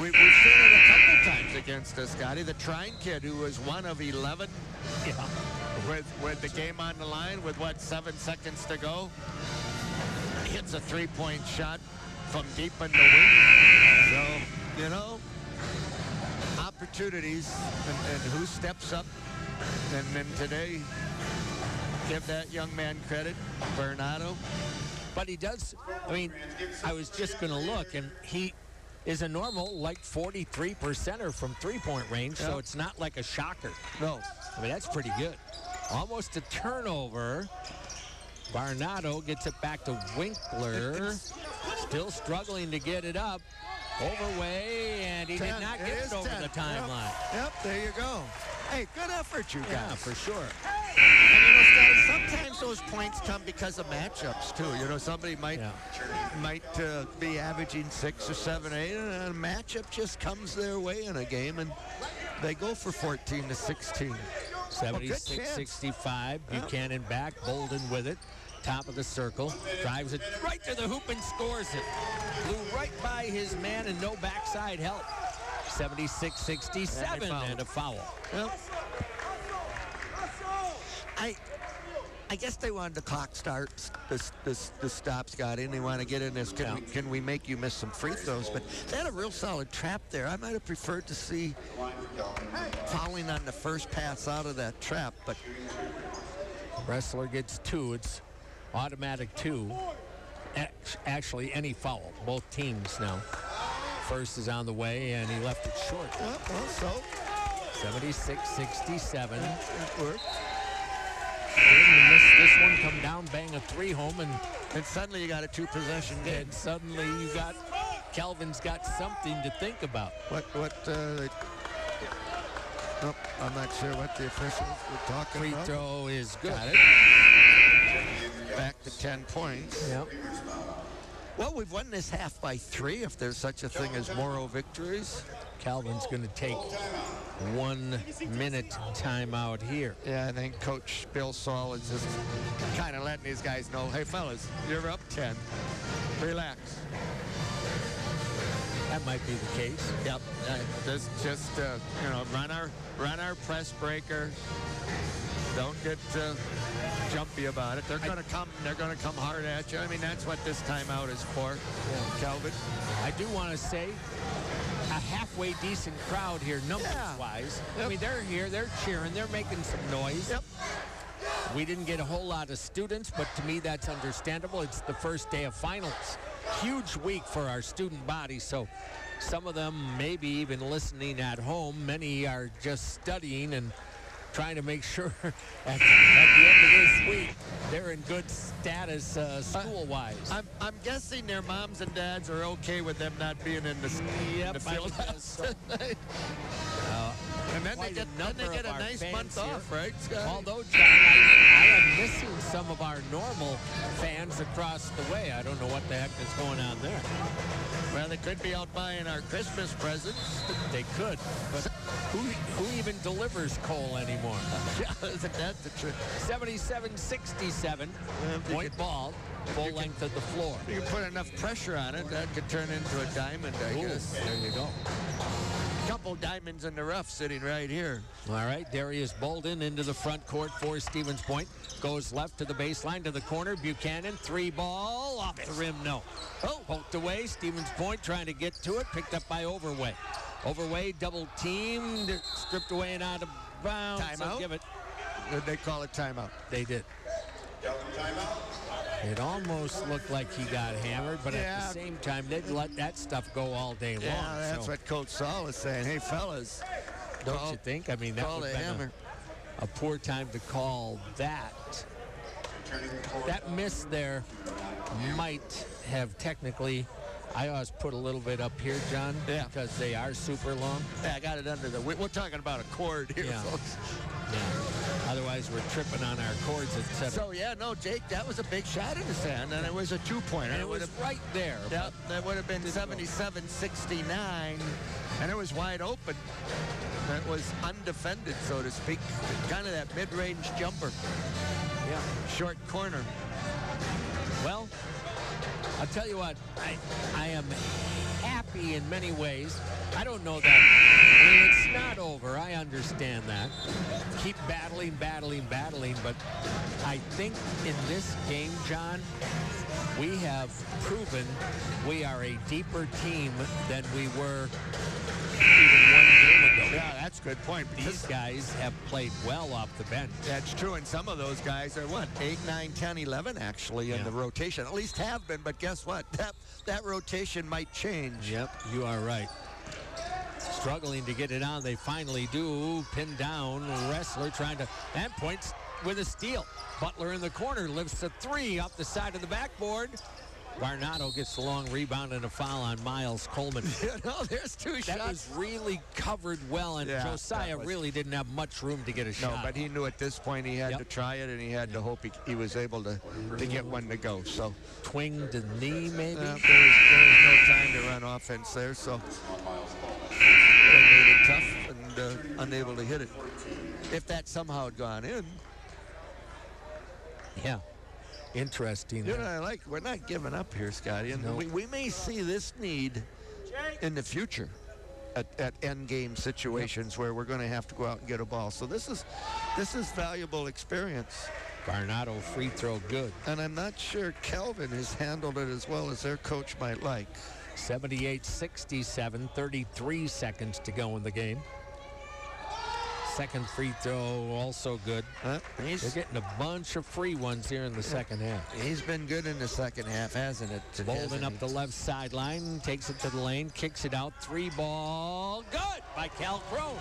D: We've seen it a couple times against us, Scotty. The Trine kid, who was 1 of 11. With the game on the line, with 7 seconds to go, hits a 3-point shot from deep in the wing. So, opportunities and who steps up. And then today, give that young man credit, Barnado.
B: But he does, I mean, I was just going to look, and he is a normal, 43%er from 3-point range, so it's not like a shocker.
D: No.
B: I mean, that's pretty good. Almost a turnover. Barnado gets it back to Winkler. Still struggling to get it up. Overway, and he did not get it over the timeline.
D: Yep, there you go. Hey, good effort, you guys.
B: Yeah, for sure.
D: And Scotty, sometimes those points come because of matchups too. You know, somebody might be averaging 6 or 7, 8, and a matchup just comes their way in a game, and they go for 14 to 16.
B: 76-65. Buchanan back. Bolden with it. Top of the circle. Drives it right to the hoop and scores it. Flew right by his man and no backside help. 76-67 and a foul.
D: Yep. I guess they wanted the clock start, the stop, Scotty, and they want to get in this. Can we make you miss some free throws? But they had a real solid trap there. I might have preferred to see fouling on the first pass out of that trap, but
B: Wrestler gets 2. It's automatic 2. Actually, any foul. Both teams now. First is on the way, and he left it short.
D: Well, so
B: 76-67.
D: it worked.
B: This one come down, bang a 3 home,
D: And suddenly you got a 2-possession game.
B: and suddenly you got Kelvin's got something to think about.
D: I'm not sure what the officials were talking
B: Free
D: about.
B: throw is good.
D: Got it. Back to 10 points.
B: Yep.
D: Well, we've won this half by 3, if there's such a thing as moral victories.
B: Calvin's going to take 1 minute timeout here.
D: Yeah, I think Coach Bill Saul is just kind of letting these guys know, hey, fellas, you're up 10. Relax.
B: That might be the case.
D: Yep. Just run our press breaker. Don't get jumpy about it. They're going to come. They're going to come hard at you. I mean, that's what this timeout is for, Calvin.
B: I do want to say a halfway decent crowd here, numbers-wise.
D: Yep.
B: I mean, they're here, they're cheering, they're making some noise.
D: Yep.
B: We didn't get a whole lot of students, but to me that's understandable. It's the first day of finals. Huge week for our student body, so some of them maybe even listening at home. Many are just studying and trying to make sure at the end of this week they're in good status school-wise.
D: I'm guessing their moms and dads are okay with them not being in the field house. And then they get a nice month off, right, Scott?
B: Although, John, I am missing some of our normal fans across the way. I don't know what the heck is going on there.
D: Well, they could be out buying our Christmas presents.
B: They could, but who even delivers coal anymore?
D: Isn't that the truth?
B: 77-67, point ball, full length of the floor.
D: You can put enough pressure on it, that could turn into a diamond, I guess.
B: There you go.
D: Couple diamonds in the rough sitting right here.
B: All right, Darius Bolden into the front court for Stevens Point. Goes left to the baseline to the corner. Buchanan, 3 ball, off the rim, no. Poked away, Stevens Point trying to get to it, picked up by Overway. Overway double teamed, stripped away and out of bounds.
D: Timeout?
B: Give it.
D: Did they call it timeout?
B: They did. It almost looked like he got hammered, but at the same time, they'd let that stuff go all day long.
D: Yeah, that's what Coach Saul is saying. Hey, fellas.
B: Don't you think? I mean, that would have been a poor time to call that. That miss there might have technically, I always put a little bit up here, John, because they are super long.
D: Yeah, I got it under the, we're talking about a cord here, folks.
B: Yeah. Otherwise, we're tripping on our cords, etc.
D: So, Jake, that was a big shot in the sand, and it was a 2-pointer.
B: And it was right there.
D: Yeah, that would have been 77-69, and it was wide open. That was undefended, so to speak. Kind of that mid-range jumper.
B: Yeah.
D: Short corner.
B: Well, I'll tell you what, I am happy in many ways. I don't know that. I mean, it's not over. I understand that. Keep battling, but I think in this game, John, we have proven we are a deeper team than we were even 1 game ago.
D: Yeah, that's a good point.
B: These guys have played well off the bench.
D: That's true, and some of those guys are, 8, 9, 10, 11, actually, in the rotation. At least have been, but guess what? That rotation might change.
B: Yep, you are right. Struggling to get it on. They finally do. Pinned down. Wrestler trying to, and points with a steal. Butler in the corner lifts a 3 off the side of the backboard. Varnado gets the long rebound and a foul on Miles Coleman.
D: There's two shots.
B: That was really covered well, and Josiah really didn't have much room to get a shot.
D: No, but he knew at this point he had to try it, and he had to hope he was able to get one to go. So
B: twinged the knee, maybe.
D: There was no time to run offense there, so they made it tough and unable to hit it. If that somehow had gone in.
B: Yeah. Interesting.
D: You know, we're not giving up here, Scotty, and we may see this need in the future at end game situations where we're going to have to go out and get a ball. So this is valuable experience.
B: Varnado free throw good.
D: And I'm not sure Calvin has handled it as well as their coach might like.
B: 78-67, 33 seconds to go in the game. Second free throw also good. They're getting a bunch of free ones here in the second half.
D: He's been good in the second half, hasn't it?
B: Bolden up the left sideline, takes it to the lane, kicks it out. 3-ball, good by Cal Crone.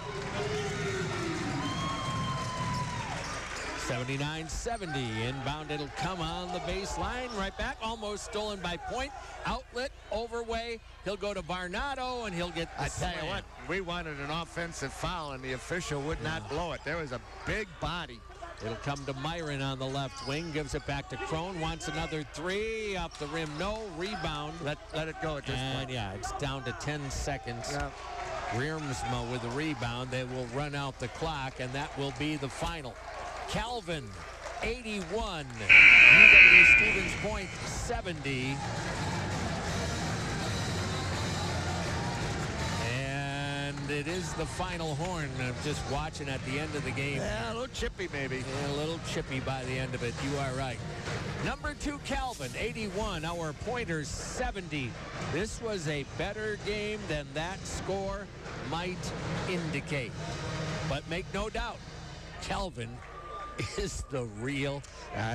B: 79-70, inbound, it'll come on the baseline, right back, almost stolen by Point, outlet, overway, he'll go to Varnado, and he'll get the slam.
D: I tell you what, we wanted an offensive foul, and the official would not blow it. There was a big body.
B: It'll come to Myron on the left wing, gives it back to Crone, wants another three, up the rim, no, rebound.
D: Let it go at this point.
B: Yeah, it's down to 10 seconds.
D: Yeah.
B: Rearmsma with the rebound, they will run out the clock, and that will be the final. Calvin, 81. UW Stevens Point, 70. And it is the final horn. I'm just watching at the end of the game.
D: Yeah, a little chippy maybe.
B: Yeah, a little chippy by the end of it. You are right. Number 2, Calvin, 81. Our Pointers, 70. This was a better game than that score might indicate. But make no doubt, Calvin is the real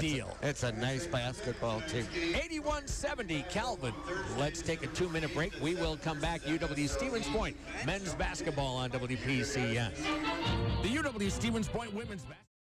B: deal.
D: It's a nice basketball team.
B: 81-70, Calvin. Let's take a 2-minute break. We will come back. UW Stevens Point men's basketball on WPCS. The UW Stevens Point women's basketball.